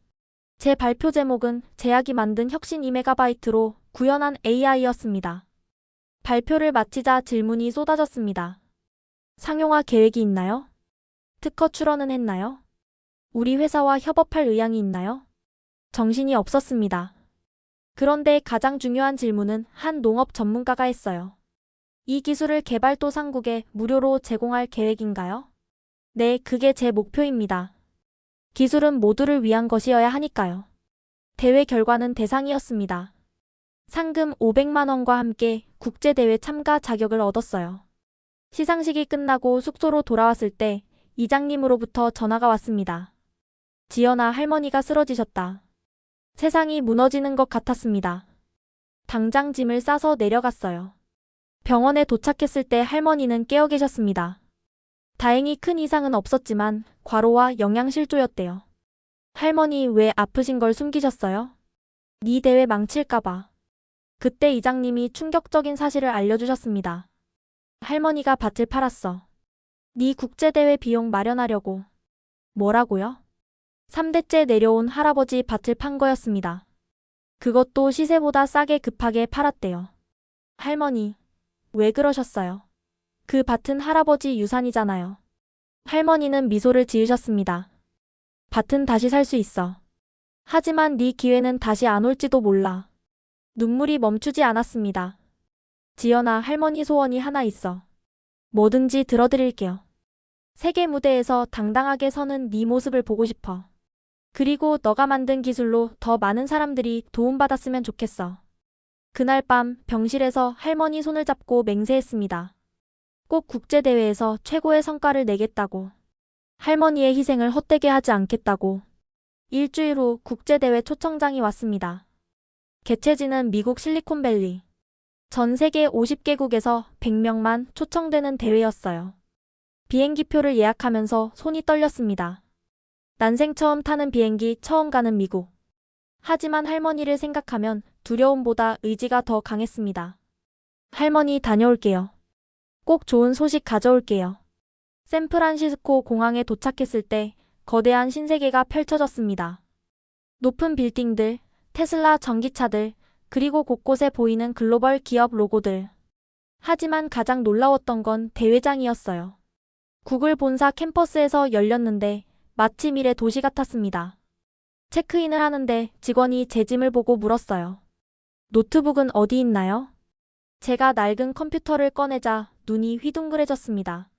제 발표 제목은 제약이 만든 혁신 2메가바이트로 구현한 AI였습니다. 발표를 마치자 질문이 쏟아졌습니다. 상용화 계획이 있나요? 특허 출원은 했나요? 우리 회사와 협업할 의향이 있나요? 정신이 없었습니다. 그런데 가장 중요한 질문은 한 농업 전문가가 했어요. 이 기술을 개발도상국에 무료로 제공할 계획인가요? 네, 그게 제 목표입니다. 기술은 모두를 위한 것이어야 하니까요. 대회 결과는 대상이었습니다. 상금 500만 원과 함께 국제대회 참가 자격을 얻었어요. 시상식이 끝나고 숙소로 돌아왔을 때 이장님으로부터 전화가 왔습니다. 지연아, 할머니가 쓰러지셨다. 세상이 무너지는 것 같았습니다. 당장 짐을 싸서 내려갔어요. 병원에 도착했을 때 할머니는 깨어 계셨습니다. 다행히 큰 이상은 없었지만 과로와 영양실조였대요. 할머니, 왜 아프신 걸 숨기셨어요? 네 대회 망칠까봐. 그때 이장님이 충격적인 사실을 알려주셨습니다. 할머니가 밭을 팔았어. 네 국제대회 비용 마련하려고. 뭐라고요? 3대째 내려온 할아버지 밭을 판 거였습니다. 그것도 시세보다 싸게 급하게 팔았대요. 할머니, 왜 그러셨어요? 그 밭은 할아버지 유산이잖아요. 할머니는 미소를 지으셨습니다. 밭은 다시 살 수 있어. 하지만 네 기회는 다시 안 올지도 몰라. 눈물이 멈추지 않았습니다. 지연아, 할머니 소원이 하나 있어. 뭐든지 들어드릴게요. 세계 무대에서 당당하게 서는 네 모습을 보고 싶어. 그리고 너가 만든 기술로 더 많은 사람들이 도움받았으면 좋겠어. 그날 밤 병실에서 할머니 손을 잡고 맹세했습니다. 꼭 국제대회에서 최고의 성과를 내겠다고. 할머니의 희생을 헛되게 하지 않겠다고. 일주일 후 국제대회 초청장이 왔습니다. 개최지는 미국 실리콘밸리. 전 세계 50개국에서 100명만 초청되는 대회였어요. 비행기표를 예약하면서 손이 떨렸습니다. 난생 처음 타는 비행기, 처음 가는 미국. 하지만 할머니를 생각하면 두려움보다 의지가 더 강했습니다. 할머니, 다녀올게요. 꼭 좋은 소식 가져올게요. 샌프란시스코 공항에 도착했을 때 거대한 신세계가 펼쳐졌습니다. 높은 빌딩들, 테슬라 전기차들, 그리고 곳곳에 보이는 글로벌 기업 로고들. 하지만 가장 놀라웠던 건 대회장이었어요. 구글 본사 캠퍼스에서 열렸는데 마치 미래 도시 같았습니다. 체크인을 하는데 직원이 제 짐을 보고 물었어요. 노트북은 어디 있나요? 제가 낡은 컴퓨터를 꺼내자 눈이 휘둥그레졌습니다.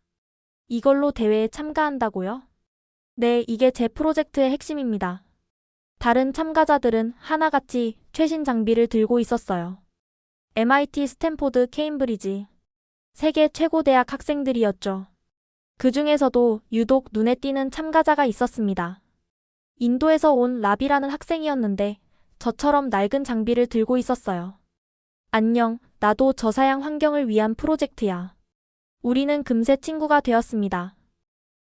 이걸로 대회에 참가한다고요? 네, 이게 제 프로젝트의 핵심입니다. 다른 참가자들은 하나같이 최신 장비를 들고 있었어요. MIT, 스탠포드, 케임브리지. 세계 최고 대학 학생들이었죠. 그 중에서도 유독 눈에 띄는 참가자가 있었습니다. 인도에서 온 라비라는 학생이었는데 저처럼 낡은 장비를 들고 있었어요. 안녕, 나도 저사양 환경을 위한 프로젝트야. 우리는 금세 친구가 되었습니다.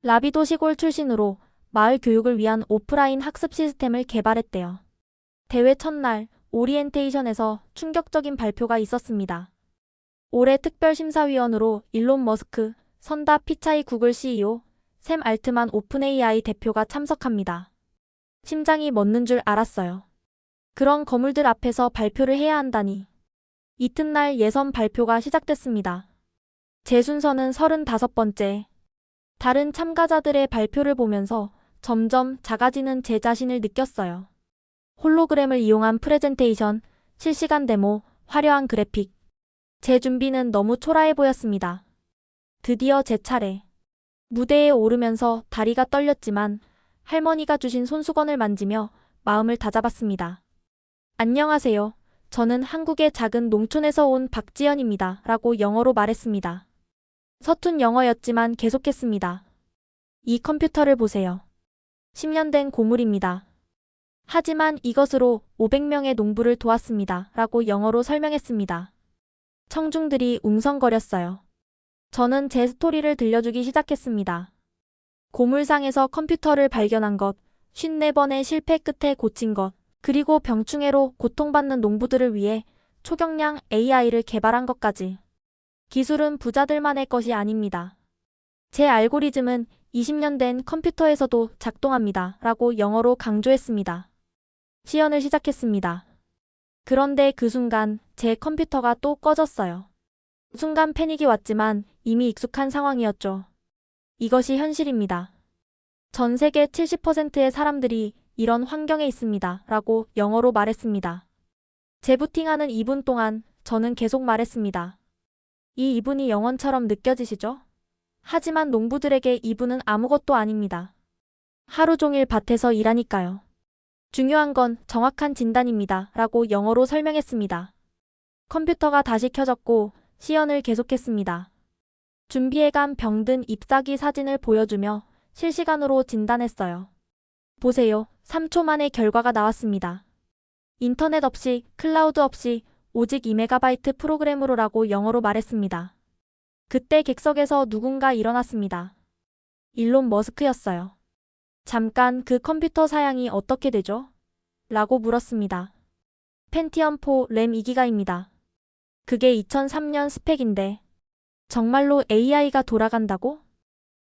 라비도 시골 출신으로 마을 교육을 위한 오프라인 학습 시스템을 개발했대요. 대회 첫날 오리엔테이션에서 충격적인 발표가 있었습니다. 올해 특별심사위원으로 일론 머스크, 선다 피차이 구글 CEO, 샘 알트만 오픈AI 대표가 참석합니다. 심장이 멎는 줄 알았어요. 그런 거물들 앞에서 발표를 해야 한다니. 이튿날 예선 발표가 시작됐습니다. 제 순서는 35번째. 다른 참가자들의 발표를 보면서 점점 작아지는 제 자신을 느꼈어요. 홀로그램을 이용한 프레젠테이션, 실시간 데모, 화려한 그래픽. 제 준비는 너무 초라해 보였습니다. 드디어 제 차례. 무대에 오르면서 다리가 떨렸지만 할머니가 주신 손수건을 만지며 마음을 다잡았습니다. 안녕하세요. 저는 한국의 작은 농촌에서 온 박지연입니다. 라고 영어로 말했습니다. 서툰 영어였지만 계속했습니다. 이 컴퓨터를 보세요. 10년 된 고물입니다. 하지만 이것으로 500명의 농부를 도왔습니다. 라고 영어로 설명했습니다. 청중들이 웅성거렸어요. 저는 제 스토리를 들려주기 시작했습니다. 고물상에서 컴퓨터를 발견한 것, 54번의 실패 끝에 고친 것, 그리고 병충해로 고통받는 농부들을 위해 초경량 AI를 개발한 것까지. 기술은 부자들만의 것이 아닙니다. 제 알고리즘은 20년 된 컴퓨터에서도 작동합니다. 라고 영어로 강조했습니다. 시연을 시작했습니다. 그런데 그 순간 제 컴퓨터가 또 꺼졌어요. 순간 패닉이 왔지만 이미 익숙한 상황이었죠. 이것이 현실입니다. 전 세계 70%의 사람들이 이런 환경에 있습니다. 라고 영어로 말했습니다. 재부팅하는 2분 동안 저는 계속 말했습니다. 이 2분이 영원처럼 느껴지시죠? 하지만 농부들에게 2분은 아무것도 아닙니다. 하루 종일 밭에서 일하니까요. 중요한 건 정확한 진단입니다. 라고 영어로 설명했습니다. 컴퓨터가 다시 켜졌고 시연을 계속했습니다. 준비해간 병든 잎사귀 사진을 보여주며 실시간으로 진단했어요. 보세요. 3초 만에 결과가 나왔습니다. 인터넷 없이, 클라우드 없이 오직 2MB 프로그램으로라고 영어로 말했습니다. 그때 객석에서 누군가 일어났습니다. 일론 머스크였어요. 잠깐 그 컴퓨터 사양이 어떻게 되죠? 라고 물었습니다. 펜티엄 4 램 2기가입니다. 그게 2003년 스펙인데 정말로 AI가 돌아간다고?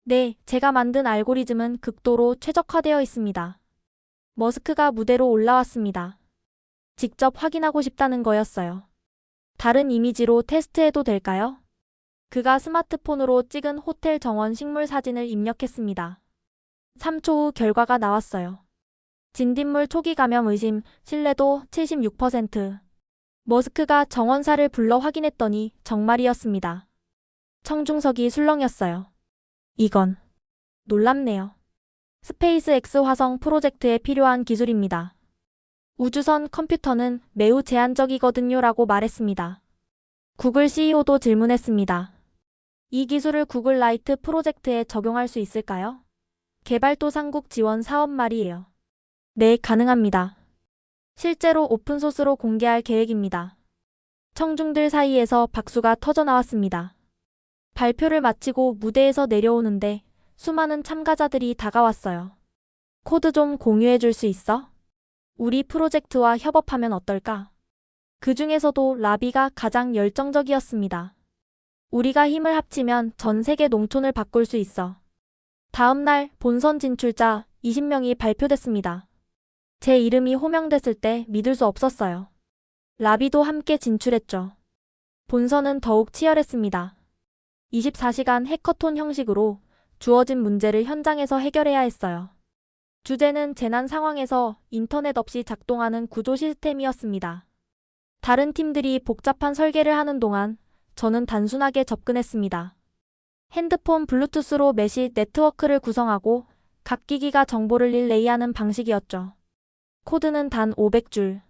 네, 제가 만든 알고리즘은 극도로 최적화되어 있습니다. 머스크가 무대로 올라왔습니다. 직접 확인하고 싶다는 거였어요. 다른 이미지로 테스트해도 될까요? 그가 스마트폰으로 찍은 호텔 정원 식물 사진을 입력했습니다. 3초 후 결과가 나왔어요. 진딧물 초기 감염 의심, 신뢰도 76%. 머스크가 정원사를 불러 확인했더니 정말이었습니다. 청중석이 술렁였어요. 이건 놀랍네요. 스페이스X 화성 프로젝트에 필요한 기술입니다. 우주선 컴퓨터는 매우 제한적이거든요 라고 말했습니다. 구글 CEO도 질문했습니다. 이 기술을 구글 라이트 프로젝트에 적용할 수 있을까요? 개발도상국 지원 사업 말이에요. 네, 가능합니다. 실제로 오픈소스로 공개할 계획입니다. 청중들 사이에서 박수가 터져 나왔습니다. 발표를 마치고 무대에서 내려오는데 수많은 참가자들이 다가왔어요. 코드 좀 공유해 줄 수 있어? 우리 프로젝트와 협업하면 어떨까? 그 중에서도 라비가 가장 열정적이었습니다. 우리가 힘을 합치면 전 세계 농촌을 바꿀 수 있어. 다음 날 본선 진출자 20명이 발표됐습니다. 제 이름이 호명됐을 때 믿을 수 없었어요. 라비도 함께 진출했죠. 본선은 더욱 치열했습니다. 24시간 해커톤 형식으로 주어진 문제를 현장에서 해결해야 했어요. 주제는 재난 상황에서 인터넷 없이 작동하는 구조 시스템이었습니다. 다른 팀들이 복잡한 설계를 하는 동안 저는 단순하게 접근했습니다. 핸드폰 블루투스로 메시 네트워크를 구성하고 각 기기가 정보를 릴레이하는 방식이었죠. 코드는 단 500줄.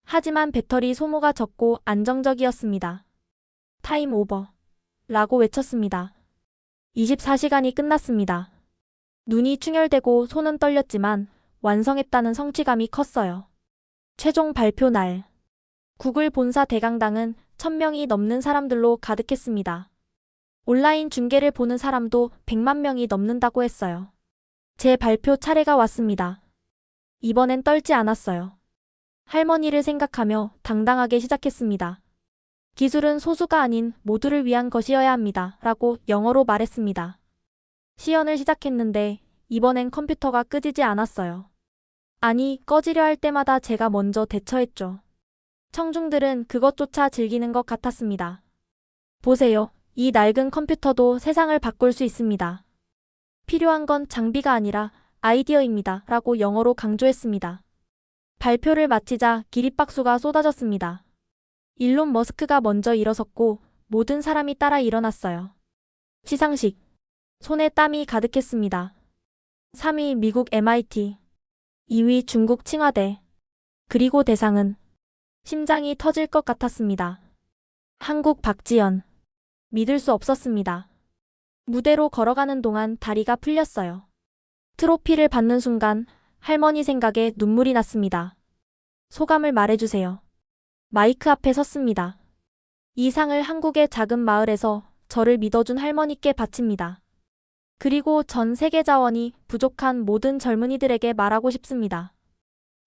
하지만 배터리 소모가 적고 안정적이었습니다. 타임 오버. 라고 외쳤습니다. 24시간이 끝났습니다. 눈이 충혈되고 손은 떨렸지만 완성했다는 성취감이 컸어요. 최종 발표 날. 구글 본사 대강당은 1000명이 넘는 사람들로 가득했습니다. 온라인 중계를 보는 사람도 100만 명이 넘는다고 했어요. 제 발표 차례가 왔습니다. 이번엔 떨지 않았어요. 할머니를 생각하며 당당하게 시작했습니다. 기술은 소수가 아닌 모두를 위한 것이어야 합니다. 라고 영어로 말했습니다. 시연을 시작했는데 이번엔 컴퓨터가 끄지지 않았어요. 아니, 꺼지려 할 때마다 제가 먼저 대처했죠. 청중들은 그것조차 즐기는 것 같았습니다. 보세요. 이 낡은 컴퓨터도 세상을 바꿀 수 있습니다. 필요한 건 장비가 아니라 아이디어입니다. 라고 영어로 강조했습니다. 발표를 마치자 기립박수가 쏟아졌습니다. 일론 머스크가 먼저 일어섰고 모든 사람이 따라 일어났어요. 시상식. 손에 땀이 가득했습니다. 3위 미국 MIT, 2위 중국 칭화대, 그리고 대상은 심장이 터질 것 같았습니다. 한국 박지연. 믿을 수 없었습니다. 무대로 걸어가는 동안 다리가 풀렸어요. 트로피를 받는 순간 할머니 생각에 눈물이 났습니다. 소감을 말해주세요. 마이크 앞에 섰습니다. 이 상을 한국의 작은 마을에서 저를 믿어준 할머니께 바칩니다. 그리고 전 세계 자원이 부족한 모든 젊은이들에게 말하고 싶습니다.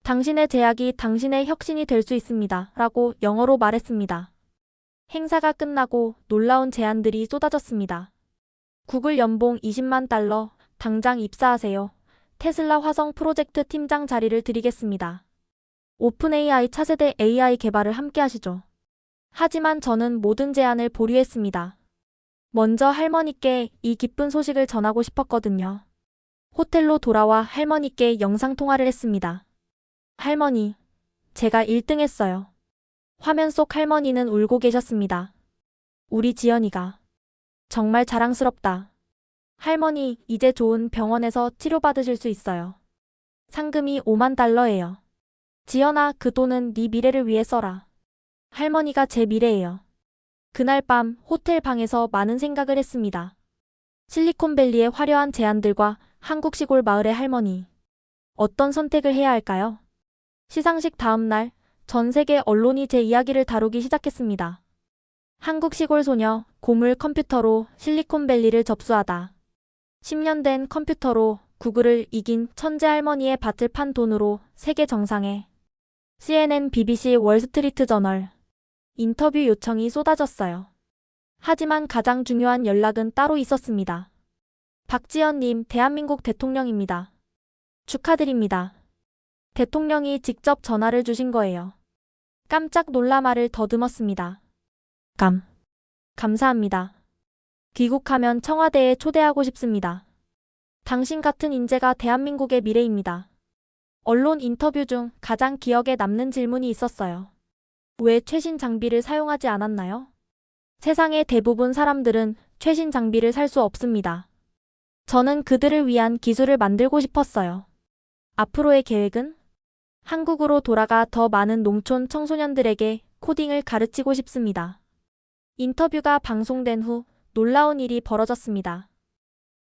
당신의 제약이 당신의 혁신이 될 수 있습니다. 라고 영어로 말했습니다. 행사가 끝나고 놀라운 제안들이 쏟아졌습니다. 구글 연봉 20만 달러, 당장 입사하세요. 테슬라 화성 프로젝트 팀장 자리를 드리겠습니다. 오픈 AI 차세대 AI 개발을 함께 하시죠. 하지만 저는 모든 제안을 보류했습니다. 먼저 할머니께 이 기쁜 소식을 전하고 싶었거든요. 호텔로 돌아와 할머니께 영상통화를 했습니다. 할머니, 제가 1등 했어요. 화면 속 할머니는 울고 계셨습니다. 우리 지연이가. 정말 자랑스럽다. 할머니, 이제 좋은 병원에서 치료받으실 수 있어요. 상금이 5만 달러예요. 지연아, 그 돈은 네 미래를 위해 써라. 할머니가 제 미래예요. 그날 밤 호텔 방에서 많은 생각을 했습니다. 실리콘밸리의 화려한 제안들과 한국 시골 마을의 할머니. 어떤 선택을 해야 할까요? 시상식 다음 날, 전 세계 언론이 제 이야기를 다루기 시작했습니다. 한국 시골 소녀, 고물 컴퓨터로 실리콘밸리를 접수하다. 10년 된 컴퓨터로 구글을 이긴 천재 할머니의 밭을 판 돈으로 세계 정상에. CNN, BBC, 월스트리트 저널. 인터뷰 요청이 쏟아졌어요. 하지만 가장 중요한 연락은 따로 있었습니다. 박지현님, 대한민국 대통령입니다. 축하드립니다. 대통령이 직접 전화를 주신 거예요. 깜짝 놀라 말을 더듬었습니다. 감사합니다. 귀국하면 청와대에 초대하고 싶습니다. 당신 같은 인재가 대한민국의 미래입니다. 언론 인터뷰 중 가장 기억에 남는 질문이 있었어요. 왜 최신 장비를 사용하지 않았나요? 세상의 대부분 사람들은 최신 장비를 살 수 없습니다. 저는 그들을 위한 기술을 만들고 싶었어요. 앞으로의 계획은? 한국으로 돌아가 더 많은 농촌 청소년들에게 코딩을 가르치고 싶습니다. 인터뷰가 방송된 후 놀라운 일이 벌어졌습니다.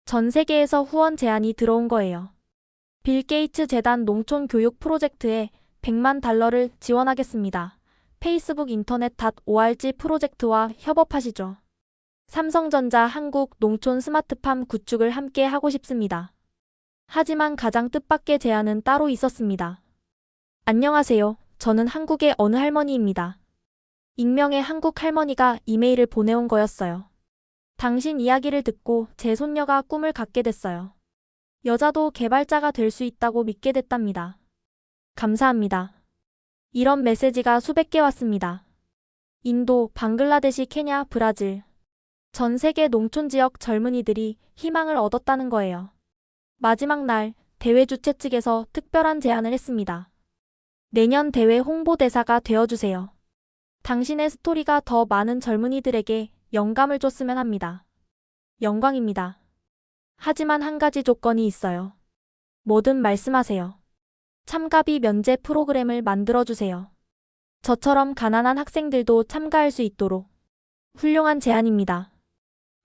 전 세계에서 후원 제안이 들어온 거예요. 빌 게이츠 재단 농촌 교육 프로젝트에 100만 달러를 지원하겠습니다. 페이스북 인터넷 .org 프로젝트와 협업하시죠. 삼성전자 한국 농촌 스마트팜 구축을 함께 하고 싶습니다. 하지만 가장 뜻밖의 제안은 따로 있었습니다. 안녕하세요. 저는 한국의 어느 할머니입니다. 익명의 한국 할머니가 이메일을 보내온 거였어요. 당신 이야기를 듣고 제 손녀가 꿈을 갖게 됐어요. 여자도 개발자가 될 수 있다고 믿게 됐답니다. 감사합니다. 이런 메시지가 수백 개 왔습니다. 인도, 방글라데시, 케냐, 브라질. 전 세계 농촌 지역 젊은이들이 희망을 얻었다는 거예요. 마지막 날, 대회 주최 측에서 특별한 제안을 했습니다. 내년 대회 홍보대사가 되어주세요. 당신의 스토리가 더 많은 젊은이들에게 영감을 줬으면 합니다. 영광입니다. 하지만 한 가지 조건이 있어요. 뭐든 말씀하세요. 참가비 면제 프로그램을 만들어주세요. 저처럼 가난한 학생들도 참가할 수 있도록. 훌륭한 제안입니다.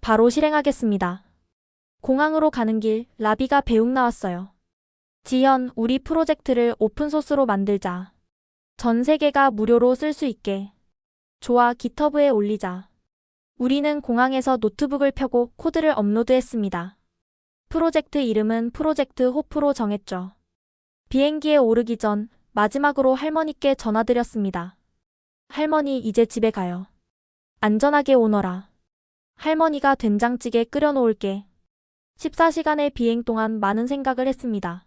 바로 실행하겠습니다. 공항으로 가는 길, 라비가 배웅 나왔어요. 지현, 우리 프로젝트를 오픈소스로 만들자. 전 세계가 무료로 쓸 수 있게. 좋아, 깃허브에 올리자. 우리는 공항에서 노트북을 펴고 코드를 업로드했습니다. 프로젝트 이름은 프로젝트 호프로 정했죠. 비행기에 오르기 전 마지막으로 할머니께 전화드렸습니다. 할머니, 이제 집에 가요. 안전하게 오너라. 할머니가 된장찌개 끓여놓을게. 14시간의 비행 동안 많은 생각을 했습니다.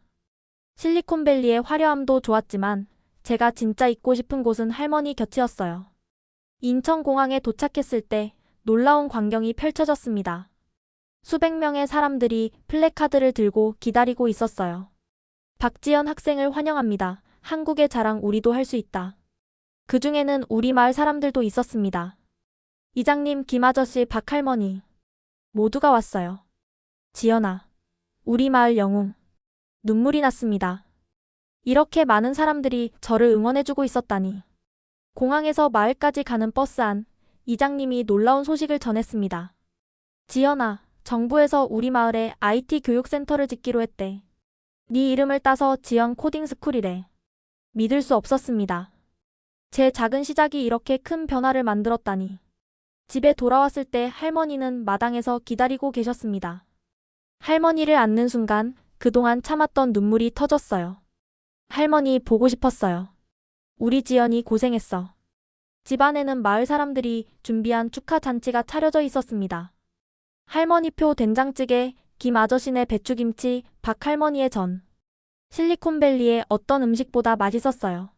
실리콘밸리의 화려함도 좋았지만 제가 진짜 있고 싶은 곳은 할머니 곁이었어요. 인천공항에 도착했을 때 놀라운 광경이 펼쳐졌습니다. 수백 명의 사람들이 플래카드를 들고 기다리고 있었어요. 박지연 학생을 환영합니다. 한국의 자랑 우리도 할 수 있다. 그 중에는 우리 마을 사람들도 있었습니다. 이장님, 김아저씨, 박할머니. 모두가 왔어요. 지연아, 우리 마을 영웅. 눈물이 났습니다. 이렇게 많은 사람들이 저를 응원해주고 있었다니. 공항에서 마을까지 가는 버스 안, 이장님이 놀라운 소식을 전했습니다. 지연아, 정부에서 우리 마을에 IT 교육센터를 짓기로 했대. 네 이름을 따서 지연 코딩 스쿨이래. 믿을 수 없었습니다. 제 작은 시작이 이렇게 큰 변화를 만들었다니. 집에 돌아왔을 때 할머니는 마당에서 기다리고 계셨습니다. 할머니를 안는 순간 그동안 참았던 눈물이 터졌어요. 할머니 보고 싶었어요. 우리 지연이 고생했어. 집안에는 마을 사람들이 준비한 축하 잔치가 차려져 있었습니다. 할머니표 된장찌개, 김아저씨네 배추김치, 박할머니의 전. 실리콘밸리의 어떤 음식보다 맛있었어요.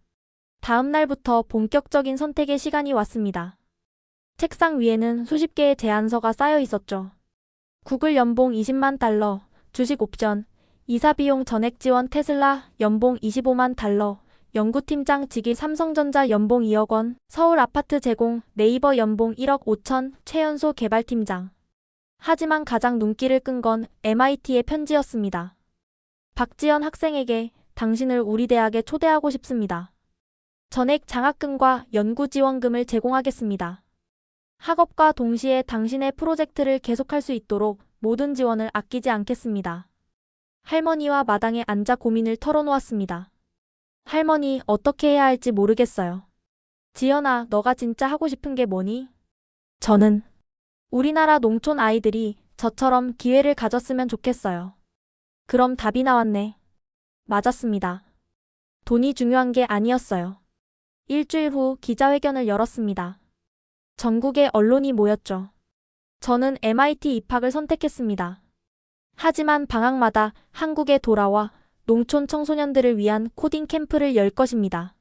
다음 날부터 본격적인 선택의 시간이 왔습니다. 책상 위에는 수십 개의 제안서가 쌓여 있었죠. 구글 연봉 20만 달러, 주식 옵션, 이사 비용 전액 지원 테슬라 연봉 25만 달러, 연구팀장 직위 삼성전자 연봉 2억 원, 서울 아파트 제공 네이버 연봉 1억 5천, 최연소 개발팀장. 하지만 가장 눈길을 끈 건 MIT의 편지였습니다. 박지연 학생에게 당신을 우리 대학에 초대하고 싶습니다. 전액 장학금과 연구 지원금을 제공하겠습니다. 학업과 동시에 당신의 프로젝트를 계속할 수 있도록 모든 지원을 아끼지 않겠습니다. 할머니와 마당에 앉아 고민을 털어놓았습니다. 할머니, 어떻게 해야 할지 모르겠어요. 지연아, 너가 진짜 하고 싶은 게 뭐니? 저는 우리나라 농촌 아이들이 저처럼 기회를 가졌으면 좋겠어요. 그럼 답이 나왔네. 맞았습니다. 돈이 중요한 게 아니었어요. 일주일 후 기자회견을 열었습니다. 전국의 언론이 모였죠. 저는 MIT 입학을 선택했습니다. 하지만 방학마다 한국에 돌아와 농촌 청소년들을 위한 코딩 캠프를 열 것입니다.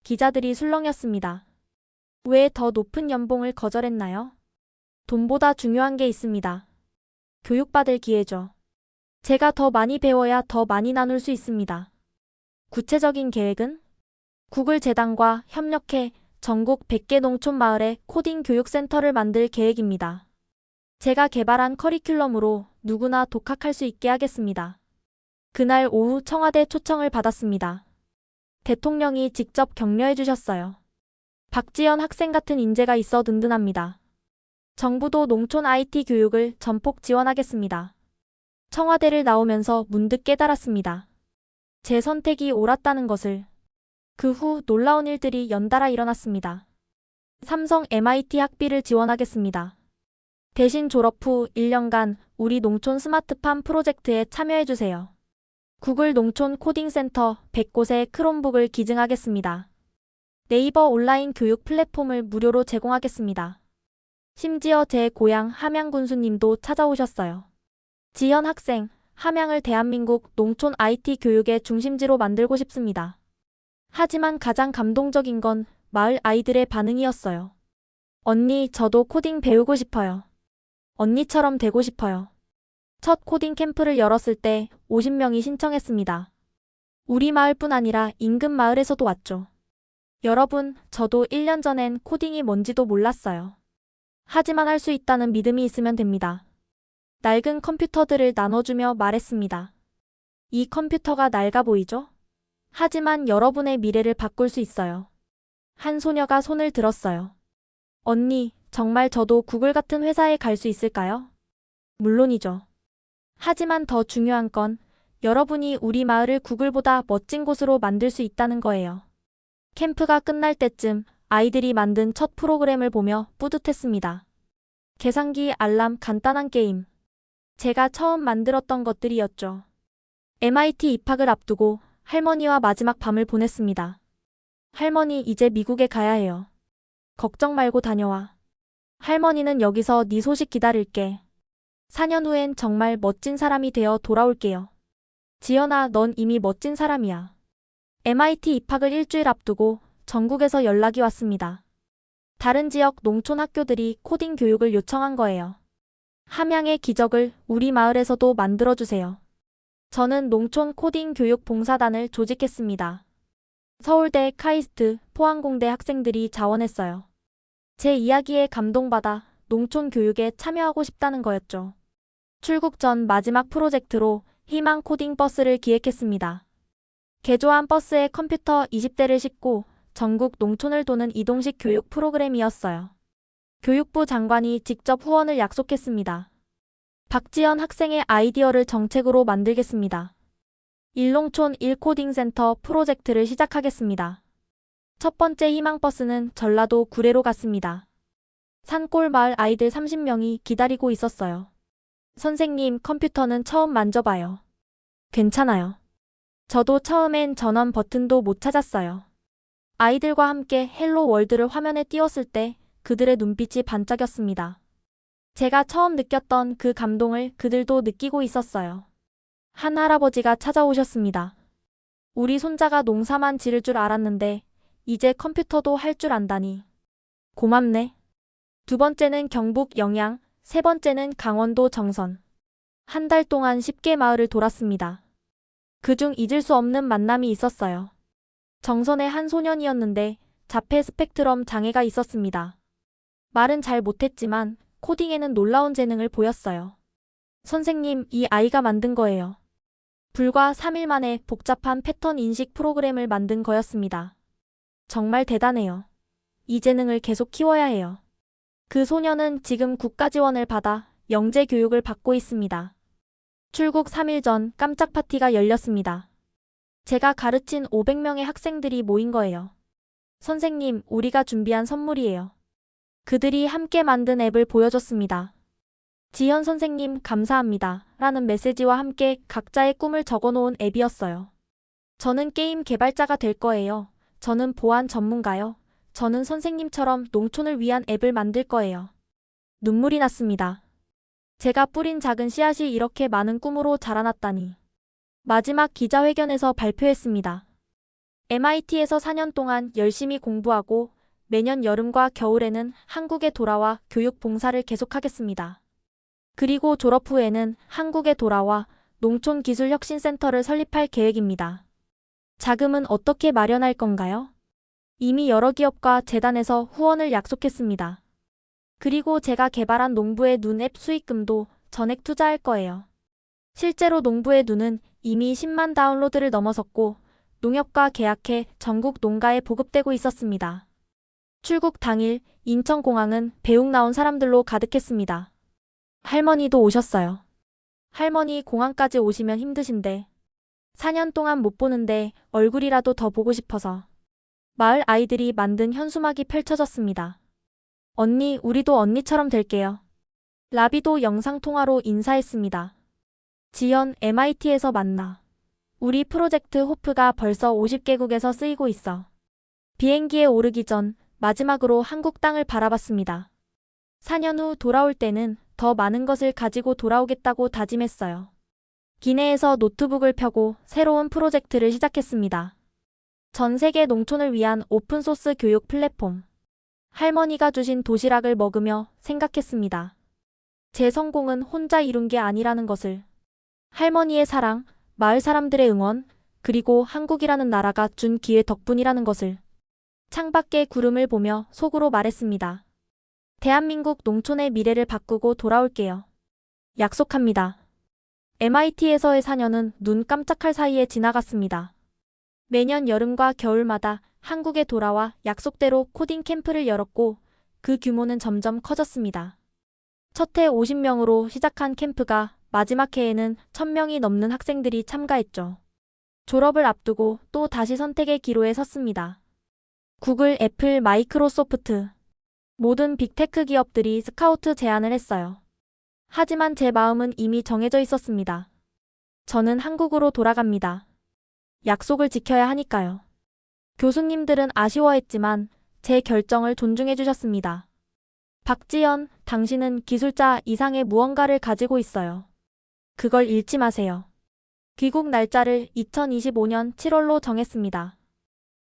기자들이 술렁였습니다. 왜 더 높은 연봉을 거절했나요? 돈보다 중요한 게 있습니다. 교육받을 기회죠. 제가 더 많이 배워야 더 많이 나눌 수 있습니다. 구체적인 계획은? 구글 재단과 협력해 전국 100개 농촌 마을에 코딩 교육센터를 만들 계획입니다. 제가 개발한 커리큘럼으로 누구나 독학할 수 있게 하겠습니다. 그날 오후 청와대 초청을 받았습니다. 대통령이 직접 격려해 주셨어요. 박지연 학생 같은 인재가 있어 든든합니다. 정부도 농촌 IT 교육을 전폭 지원하겠습니다. 청와대를 나오면서 문득 깨달았습니다. 제 선택이 옳았다는 것을. 그 후 놀라운 일들이 연달아 일어났습니다. 삼성 MIT 학비를 지원하겠습니다. 대신 졸업 후 1년간 우리 농촌 스마트팜 프로젝트에 참여해주세요. 구글 농촌 코딩센터 100곳에 크롬북을 기증하겠습니다. 네이버 온라인 교육 플랫폼을 무료로 제공하겠습니다. 심지어 제 고향 함양 군수님도 찾아오셨어요. 지연 학생, 함양을 대한민국 농촌 IT 교육의 중심지로 만들고 싶습니다. 하지만 가장 감동적인 건 마을 아이들의 반응이었어요. 언니, 저도 코딩 배우고 싶어요. 언니처럼 되고 싶어요. 첫 코딩 캠프를 열었을 때 50명이 신청했습니다. 우리 마을뿐 아니라 인근 마을에서도 왔죠. 여러분, 저도 1년 전엔 코딩이 뭔지도 몰랐어요. 하지만 할 수 있다는 믿음이 있으면 됩니다. 낡은 컴퓨터들을 나눠주며 말했습니다. 이 컴퓨터가 낡아 보이죠? 하지만 여러분의 미래를 바꿀 수 있어요. 한 소녀가 손을 들었어요. 언니, 정말 저도 구글 같은 회사에 갈 수 있을까요? 물론이죠. 하지만 더 중요한 건 여러분이 우리 마을을 구글보다 멋진 곳으로 만들 수 있다는 거예요. 캠프가 끝날 때쯤 아이들이 만든 첫 프로그램을 보며 뿌듯했습니다. 계산기, 알람, 간단한 게임. 제가 처음 만들었던 것들이었죠. MIT 입학을 앞두고 할머니와 마지막 밤을 보냈습니다. 할머니, 이제 미국에 가야 해요. 걱정 말고 다녀와. 할머니는 여기서 네 소식 기다릴게. 4년 후엔 정말 멋진 사람이 되어 돌아올게요. 지연아, 넌 이미 멋진 사람이야. MIT 입학을 일주일 앞두고 전국에서 연락이 왔습니다. 다른 지역 농촌 학교들이 코딩 교육을 요청한 거예요. 함양의 기적을 우리 마을에서도 만들어주세요. 저는 농촌 코딩 교육 봉사단을 조직했습니다. 서울대, 카이스트, 포항공대 학생들이 자원했어요. 제 이야기에 감동받아 농촌 교육에 참여하고 싶다는 거였죠. 출국 전 마지막 프로젝트로 희망 코딩 버스를 기획했습니다. 개조한 버스에 컴퓨터 20대를 싣고 전국 농촌을 도는 이동식 교육 프로그램이었어요. 교육부 장관이 직접 후원을 약속했습니다. 박지연 학생의 아이디어를 정책으로 만들겠습니다. 일농촌 1코딩센터 프로젝트를 시작하겠습니다. 첫 번째 희망버스는 전라도 구례로 갔습니다. 산골 마을 아이들 30명이 기다리고 있었어요. 선생님, 컴퓨터는 처음 만져봐요. 괜찮아요. 저도 처음엔 전원 버튼도 못 찾았어요. 아이들과 함께 헬로 월드를 화면에 띄웠을 때 그들의 눈빛이 반짝였습니다. 제가 처음 느꼈던 그 감동을 그들도 느끼고 있었어요. 한 할아버지가 찾아오셨습니다. 우리 손자가 농사만 지를 줄 알았는데 이제 컴퓨터도 할 줄 안다니. 고맙네. 두 번째는 경북 영양, 세 번째는 강원도 정선. 한 달 동안 10개 마을을 돌았습니다. 그중 잊을 수 없는 만남이 있었어요. 정선의 한 소년이었는데 자폐 스펙트럼 장애가 있었습니다. 말은 잘 못했지만 코딩에는 놀라운 재능을 보였어요. 선생님, 이 아이가 만든 거예요. 불과 3일 만에 복잡한 패턴 인식 프로그램을 만든 거였습니다. 정말 대단해요. 이 재능을 계속 키워야 해요. 그 소녀는 지금 국가 지원을 받아 영재 교육을 받고 있습니다. 출국 3일 전 깜짝 파티가 열렸습니다. 제가 가르친 500명의 학생들이 모인 거예요. 선생님, 우리가 준비한 선물이에요. 그들이 함께 만든 앱을 보여줬습니다. 지연 선생님 감사합니다. 라는 메시지와 함께 각자의 꿈을 적어놓은 앱이었어요. 저는 게임 개발자가 될 거예요. 저는 보안 전문가요. 저는 선생님처럼 농촌을 위한 앱을 만들 거예요. 눈물이 났습니다. 제가 뿌린 작은 씨앗이 이렇게 많은 꿈으로 자라났다니. 마지막 기자회견에서 발표했습니다. MIT에서 4년 동안 열심히 공부하고 매년 여름과 겨울에는 한국에 돌아와 교육 봉사를 계속하겠습니다. 그리고 졸업 후에는 한국에 돌아와 농촌기술혁신센터를 설립할 계획입니다. 자금은 어떻게 마련할 건가요? 이미 여러 기업과 재단에서 후원을 약속했습니다. 그리고 제가 개발한 농부의 눈 앱 수익금도 전액 투자할 거예요. 실제로 농부의 눈은 이미 10만 다운로드를 넘어섰고 농협과 계약해 전국 농가에 보급되고 있었습니다. 출국 당일 인천공항은 배웅 나온 사람들로 가득했습니다. 할머니도 오셨어요. 할머니 공항까지 오시면 힘드신데 4년 동안 못 보는데 얼굴이라도 더 보고 싶어서. 마을 아이들이 만든 현수막이 펼쳐졌습니다. 언니, 우리도 언니처럼 될게요. 라비도 영상통화로 인사했습니다. 지연, MIT에서 만나. 우리 프로젝트 호프가 벌써 50개국에서 쓰이고 있어. 비행기에 오르기 전 마지막으로 한국 땅을 바라봤습니다. 4년 후 돌아올 때는 더 많은 것을 가지고 돌아오겠다고 다짐했어요. 기내에서 노트북을 펴고 새로운 프로젝트를 시작했습니다. 전 세계 농촌을 위한 오픈소스 교육 플랫폼. 할머니가 주신 도시락을 먹으며 생각했습니다. 제 성공은 혼자 이룬 게 아니라는 것을. 할머니의 사랑, 마을 사람들의 응원, 그리고 한국이라는 나라가 준 기회 덕분이라는 것을. 창밖의 구름을 보며 속으로 말했습니다. 대한민국 농촌의 미래를 바꾸고 돌아올게요. 약속합니다. MIT에서의 4년은 눈 깜짝할 사이에 지나갔습니다. 매년 여름과 겨울마다 한국에 돌아와 약속대로 코딩 캠프를 열었고 그 규모는 점점 커졌습니다. 첫 해 50명으로 시작한 캠프가 마지막 해에는 1000명이 넘는 학생들이 참가했죠. 졸업을 앞두고 또 다시 선택의 기로에 섰습니다. 구글, 애플, 마이크로소프트 모든 빅테크 기업들이 스카우트 제안을 했어요. 하지만 제 마음은 이미 정해져 있었습니다. 저는 한국으로 돌아갑니다. 약속을 지켜야 하니까요. 교수님들은 아쉬워했지만 제 결정을 존중해 주셨습니다. 박지연, 당신은 기술자 이상의 무언가를 가지고 있어요. 그걸 잃지 마세요. 귀국 날짜를 2025년 7월로 정했습니다.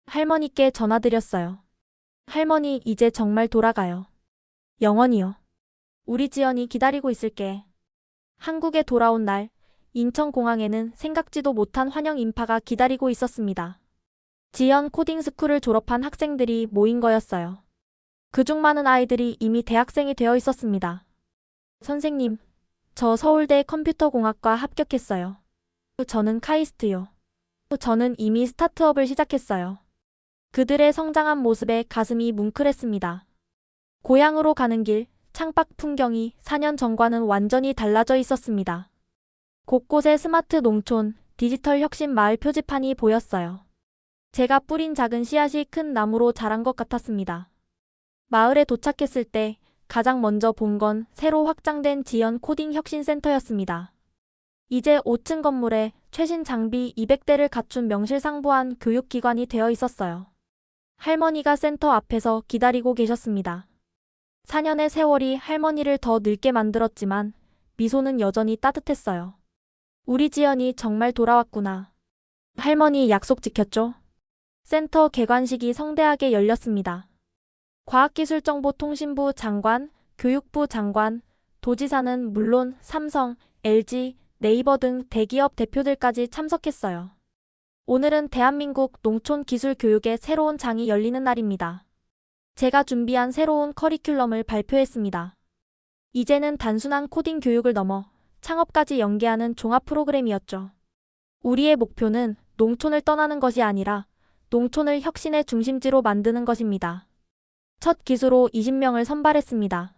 할머니께 전화드렸어요. 할머니, 이제 정말 돌아가요. 영원히요. 우리 지연이 기다리고 있을게. 한국에 돌아온 날, 인천공항에는 생각지도 못한 환영 인파가 기다리고 있었습니다. 지연 코딩 스쿨을 졸업한 학생들이 모인 거였어요. 그중 많은 아이들이 이미 대학생이 되어 있었습니다. 선생님, 저 서울대 컴퓨터공학과 합격했어요. 저는 카이스트요. 저는 이미 스타트업을 시작했어요. 그들의 성장한 모습에 가슴이 뭉클했습니다. 고향으로 가는 길, 창밖 풍경이 4년 전과는 완전히 달라져 있었습니다. 곳곳에 스마트 농촌, 디지털 혁신 마을 표지판이 보였어요. 제가 뿌린 작은 씨앗이 큰 나무로 자란 것 같았습니다. 마을에 도착했을 때 가장 먼저 본 건 새로 확장된 지연 코딩 혁신센터였습니다. 이제 5층 건물에 최신 장비 200대를 갖춘 명실상부한 교육기관이 되어 있었어요. 할머니가 센터 앞에서 기다리고 계셨습니다. 4년의 세월이 할머니를 더 늙게 만들었지만 미소는 여전히 따뜻했어요. 우리 지연이 정말 돌아왔구나. 할머니 약속 지켰죠? 센터 개관식이 성대하게 열렸습니다. 과학기술정보통신부 장관, 교육부 장관, 도지사는 물론 삼성, LG, 네이버 등 대기업 대표들까지 참석했어요. 오늘은 대한민국 농촌 기술 교육의 새로운 장이 열리는 날입니다. 제가 준비한 새로운 커리큘럼을 발표했습니다. 이제는 단순한 코딩 교육을 넘어 창업까지 연계하는 종합 프로그램이었죠. 우리의 목표는 농촌을 떠나는 것이 아니라 농촌을 혁신의 중심지로 만드는 것입니다. 첫 기수로 20명을 선발했습니다.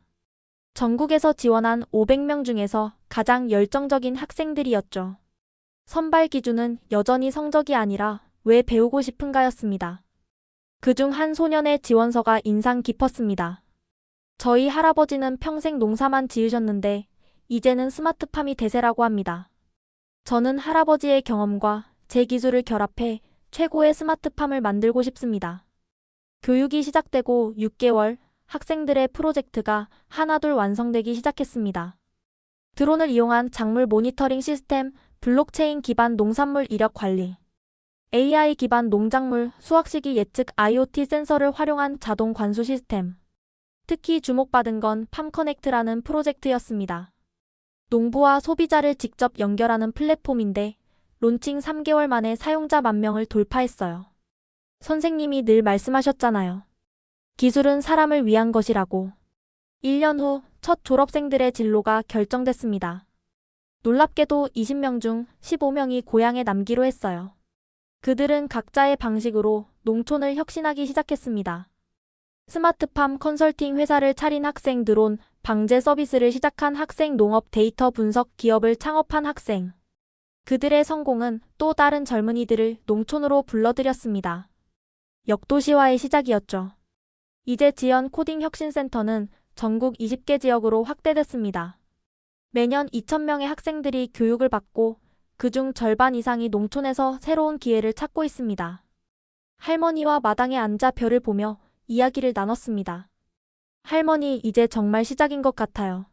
전국에서 지원한 500명 중에서 가장 열정적인 학생들이었죠. 선발 기준은 여전히 성적이 아니라 왜 배우고 싶은가였습니다. 그중 한 소년의 지원서가 인상 깊었습니다. 저희 할아버지는 평생 농사만 지으셨는데 이제는 스마트팜이 대세라고 합니다. 저는 할아버지의 경험과 제 기술을 결합해 최고의 스마트팜을 만들고 싶습니다. 교육이 시작되고 6개월, 학생들의 프로젝트가 하나둘 완성되기 시작했습니다. 드론을 이용한 작물 모니터링 시스템, 블록체인 기반 농산물 이력 관리, AI 기반 농작물 수확 시기 예측 IoT 센서를 활용한 자동 관수 시스템. 특히 주목받은 건 팜커넥트라는 프로젝트였습니다. 농부와 소비자를 직접 연결하는 플랫폼인데 론칭 3개월 만에 사용자 10,000명을 돌파했어요. 선생님이 늘 말씀하셨잖아요. 기술은 사람을 위한 것이라고. 1년 후 첫 졸업생들의 진로가 결정됐습니다. 놀랍게도 20명 중 15명이 고향에 남기로 했어요. 그들은 각자의 방식으로 농촌을 혁신하기 시작했습니다. 스마트팜 컨설팅 회사를 차린 학생, 드론 방제 서비스를 시작한 학생, 농업 데이터 분석 기업을 창업한 학생. 그들의 성공은 또 다른 젊은이들을 농촌으로 불러들였습니다. 역도시화의 시작이었죠. 이제 지연 코딩 혁신센터는 전국 20개 지역으로 확대됐습니다. 매년 2,000명의 학생들이 교육을 받고 그중 절반 이상이 농촌에서 새로운 기회를 찾고 있습니다. 할머니와 마당에 앉아 별을 보며 이야기를 나눴습니다. 할머니, 이제 정말 시작인 것 같아요.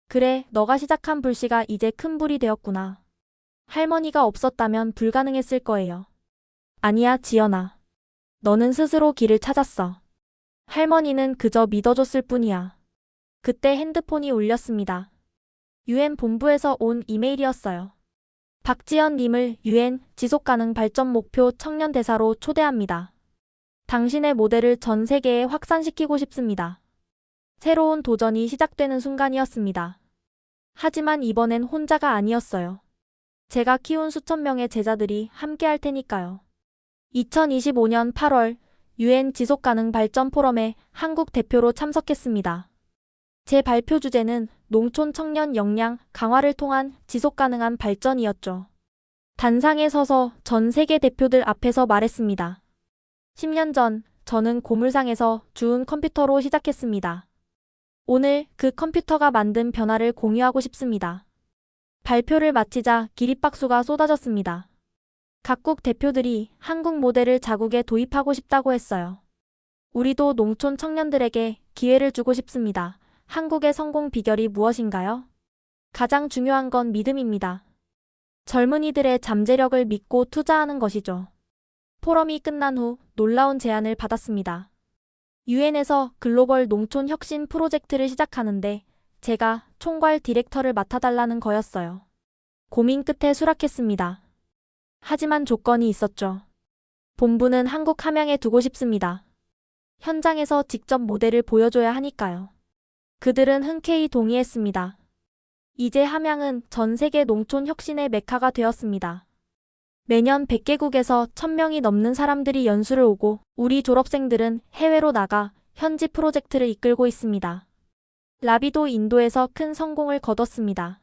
그래, 너가 시작한 불씨가 이제 큰 불이 되었구나. 할머니가 없었다면 불가능했을 거예요. 아니야, 지연아. 너는 스스로 길을 찾았어. 할머니는 그저 믿어줬을 뿐이야. 그때 핸드폰이 울렸습니다. UN 본부에서 온 이메일이었어요. 박지연 님을 UN 지속가능 발전 목표 청년 대사로 초대합니다. 당신의 모델을 전 세계에 확산시키고 싶습니다. 새로운 도전이 시작되는 순간이었습니다. 하지만 이번엔 혼자가 아니었어요. 제가 키운 수천 명의 제자들이 함께 할 테니까요. 2025년 8월 UN 지속가능 발전 포럼에 한국 대표로 참석했습니다. 제 발표 주제는 농촌 청년 역량 강화를 통한 지속가능한 발전이었죠. 단상에 서서 전 세계 대표들 앞에서 말했습니다. 10년 전 저는 고물상에서 주운 컴퓨터로 시작했습니다. 오늘 그 컴퓨터가 만든 변화를 공유하고 싶습니다. 발표를 마치자 기립박수가 쏟아졌습니다. 각국 대표들이 한국 모델을 자국에 도입하고 싶다고 했어요. 우리도 농촌 청년들에게 기회를 주고 싶습니다. 한국의 성공 비결이 무엇인가요? 가장 중요한 건 믿음입니다. 젊은이들의 잠재력을 믿고 투자하는 것이죠. 포럼이 끝난 후 놀라운 제안을 받았습니다. UN에서 글로벌 농촌 혁신 프로젝트를 시작하는데 제가 총괄 디렉터를 맡아달라는 거였어요. 고민 끝에 수락했습니다. 하지만 조건이 있었죠. 본부는 한국 함양에 두고 싶습니다. 현장에서 직접 모델을 보여줘야 하니까요. 그들은 흔쾌히 동의했습니다. 이제 함양은 전 세계 농촌 혁신의 메카가 되었습니다. 매년 100개국에서 1,000명이 넘는 사람들이 연수를 오고 우리 졸업생들은 해외로 나가 현지 프로젝트를 이끌고 있습니다. 라비도 인도에서 큰 성공을 거뒀습니다.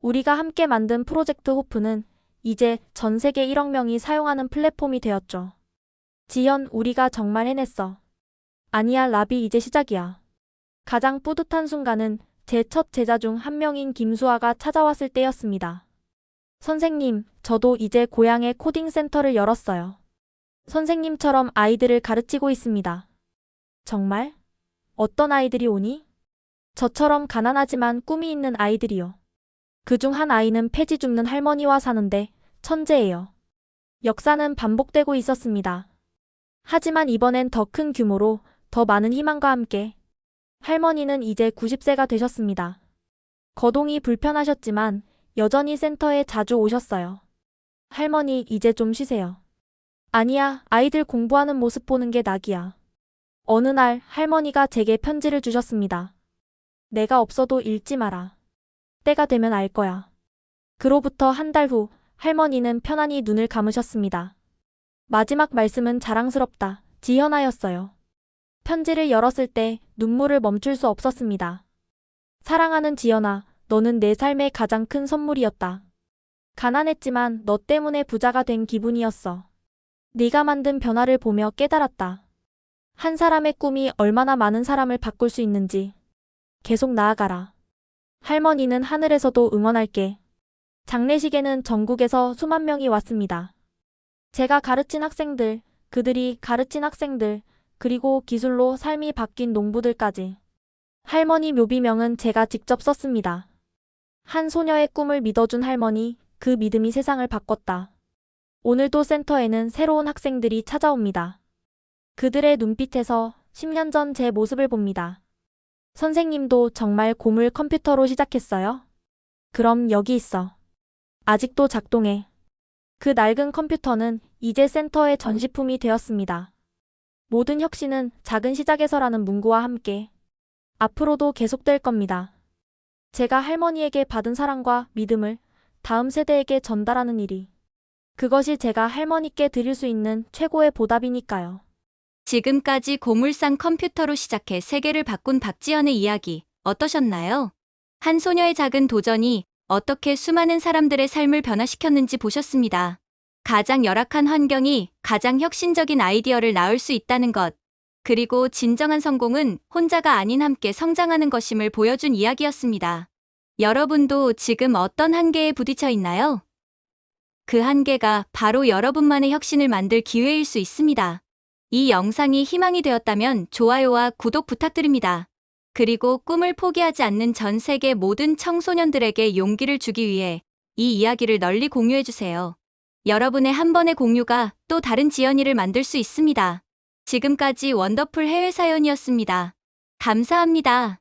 우리가 함께 만든 프로젝트 호프는 이제 전 세계 1억 명이 사용하는 플랫폼이 되었죠. 지연, 우리가 정말 해냈어. 아니야, 라비, 이제 시작이야. 가장 뿌듯한 순간은 제 첫 제자 중 한 명인 김수아가 찾아왔을 때였습니다. 선생님, 저도 이제 고향에 코딩 센터를 열었어요. 선생님처럼 아이들을 가르치고 있습니다. 정말? 어떤 아이들이 오니? 저처럼 가난하지만 꿈이 있는 아이들이요. 그중 한 아이는 폐지 줍는 할머니와 사는데 천재예요. 역사는 반복되고 있었습니다. 하지만 이번엔 더 큰 규모로 더 많은 희망과 함께. 할머니는 이제 90세가 되셨습니다. 거동이 불편하셨지만 여전히 센터에 자주 오셨어요. 할머니, 이제 좀 쉬세요. 아니야, 아이들 공부하는 모습 보는 게 낙이야. 어느 날 할머니가 제게 편지를 주셨습니다. 내가 없어도 읽지 마라. 때가 되면 알 거야. 그로부터 한 달 후 할머니는 편안히 눈을 감으셨습니다. 마지막 말씀은 자랑스럽다. 지현아였어요. 편지를 열었을 때 눈물을 멈출 수 없었습니다. 사랑하는 지연아, 너는 내 삶의 가장 큰 선물이었다. 가난했지만 너 때문에 부자가 된 기분이었어. 네가 만든 변화를 보며 깨달았다. 한 사람의 꿈이 얼마나 많은 사람을 바꿀 수 있는지. 계속 나아가라. 할머니는 하늘에서도 응원할게. 장례식에는 전국에서 수만 명이 왔습니다. 제가 가르친 학생들, 그들이 가르친 학생들, 그리고 기술로 삶이 바뀐 농부들까지. 할머니 묘비명은 제가 직접 썼습니다. 한 소녀의 꿈을 믿어준 할머니, 그 믿음이 세상을 바꿨다. 오늘도 센터에는 새로운 학생들이 찾아옵니다. 그들의 눈빛에서 10년 전 제 모습을 봅니다. 선생님도 정말 고물 컴퓨터로 시작했어요? 그럼 여기 있어. 아직도 작동해. 그 낡은 컴퓨터는 이제 센터의 전시품이 되었습니다. 모든 혁신은 작은 시작에서라는 문구와 함께 앞으로도 계속될 겁니다. 제가 할머니에게 받은 사랑과 믿음을 다음 세대에게 전달하는 일이, 그것이 제가 할머니께 드릴 수 있는 최고의 보답이니까요. 지금까지 고물상 컴퓨터로 시작해 세계를 바꾼 박지연의 이야기 어떠셨나요? 한 소녀의 작은 도전이 어떻게 수많은 사람들의 삶을 변화시켰는지 보셨습니다. 가장 열악한 환경이 가장 혁신적인 아이디어를 낳을 수 있다는 것, 그리고 진정한 성공은 혼자가 아닌 함께 성장하는 것임을 보여준 이야기였습니다. 여러분도 지금 어떤 한계에 부딪혀 있나요? 그 한계가 바로 여러분만의 혁신을 만들 기회일 수 있습니다. 이 영상이 희망이 되었다면 좋아요와 구독 부탁드립니다. 그리고 꿈을 포기하지 않는 전 세계 모든 청소년들에게 용기를 주기 위해 이 이야기를 널리 공유해주세요. 여러분의 한 번의 공유가 또 다른 지연이를 만들 수 있습니다. 지금까지 원더풀 해외 사연이었습니다. 감사합니다.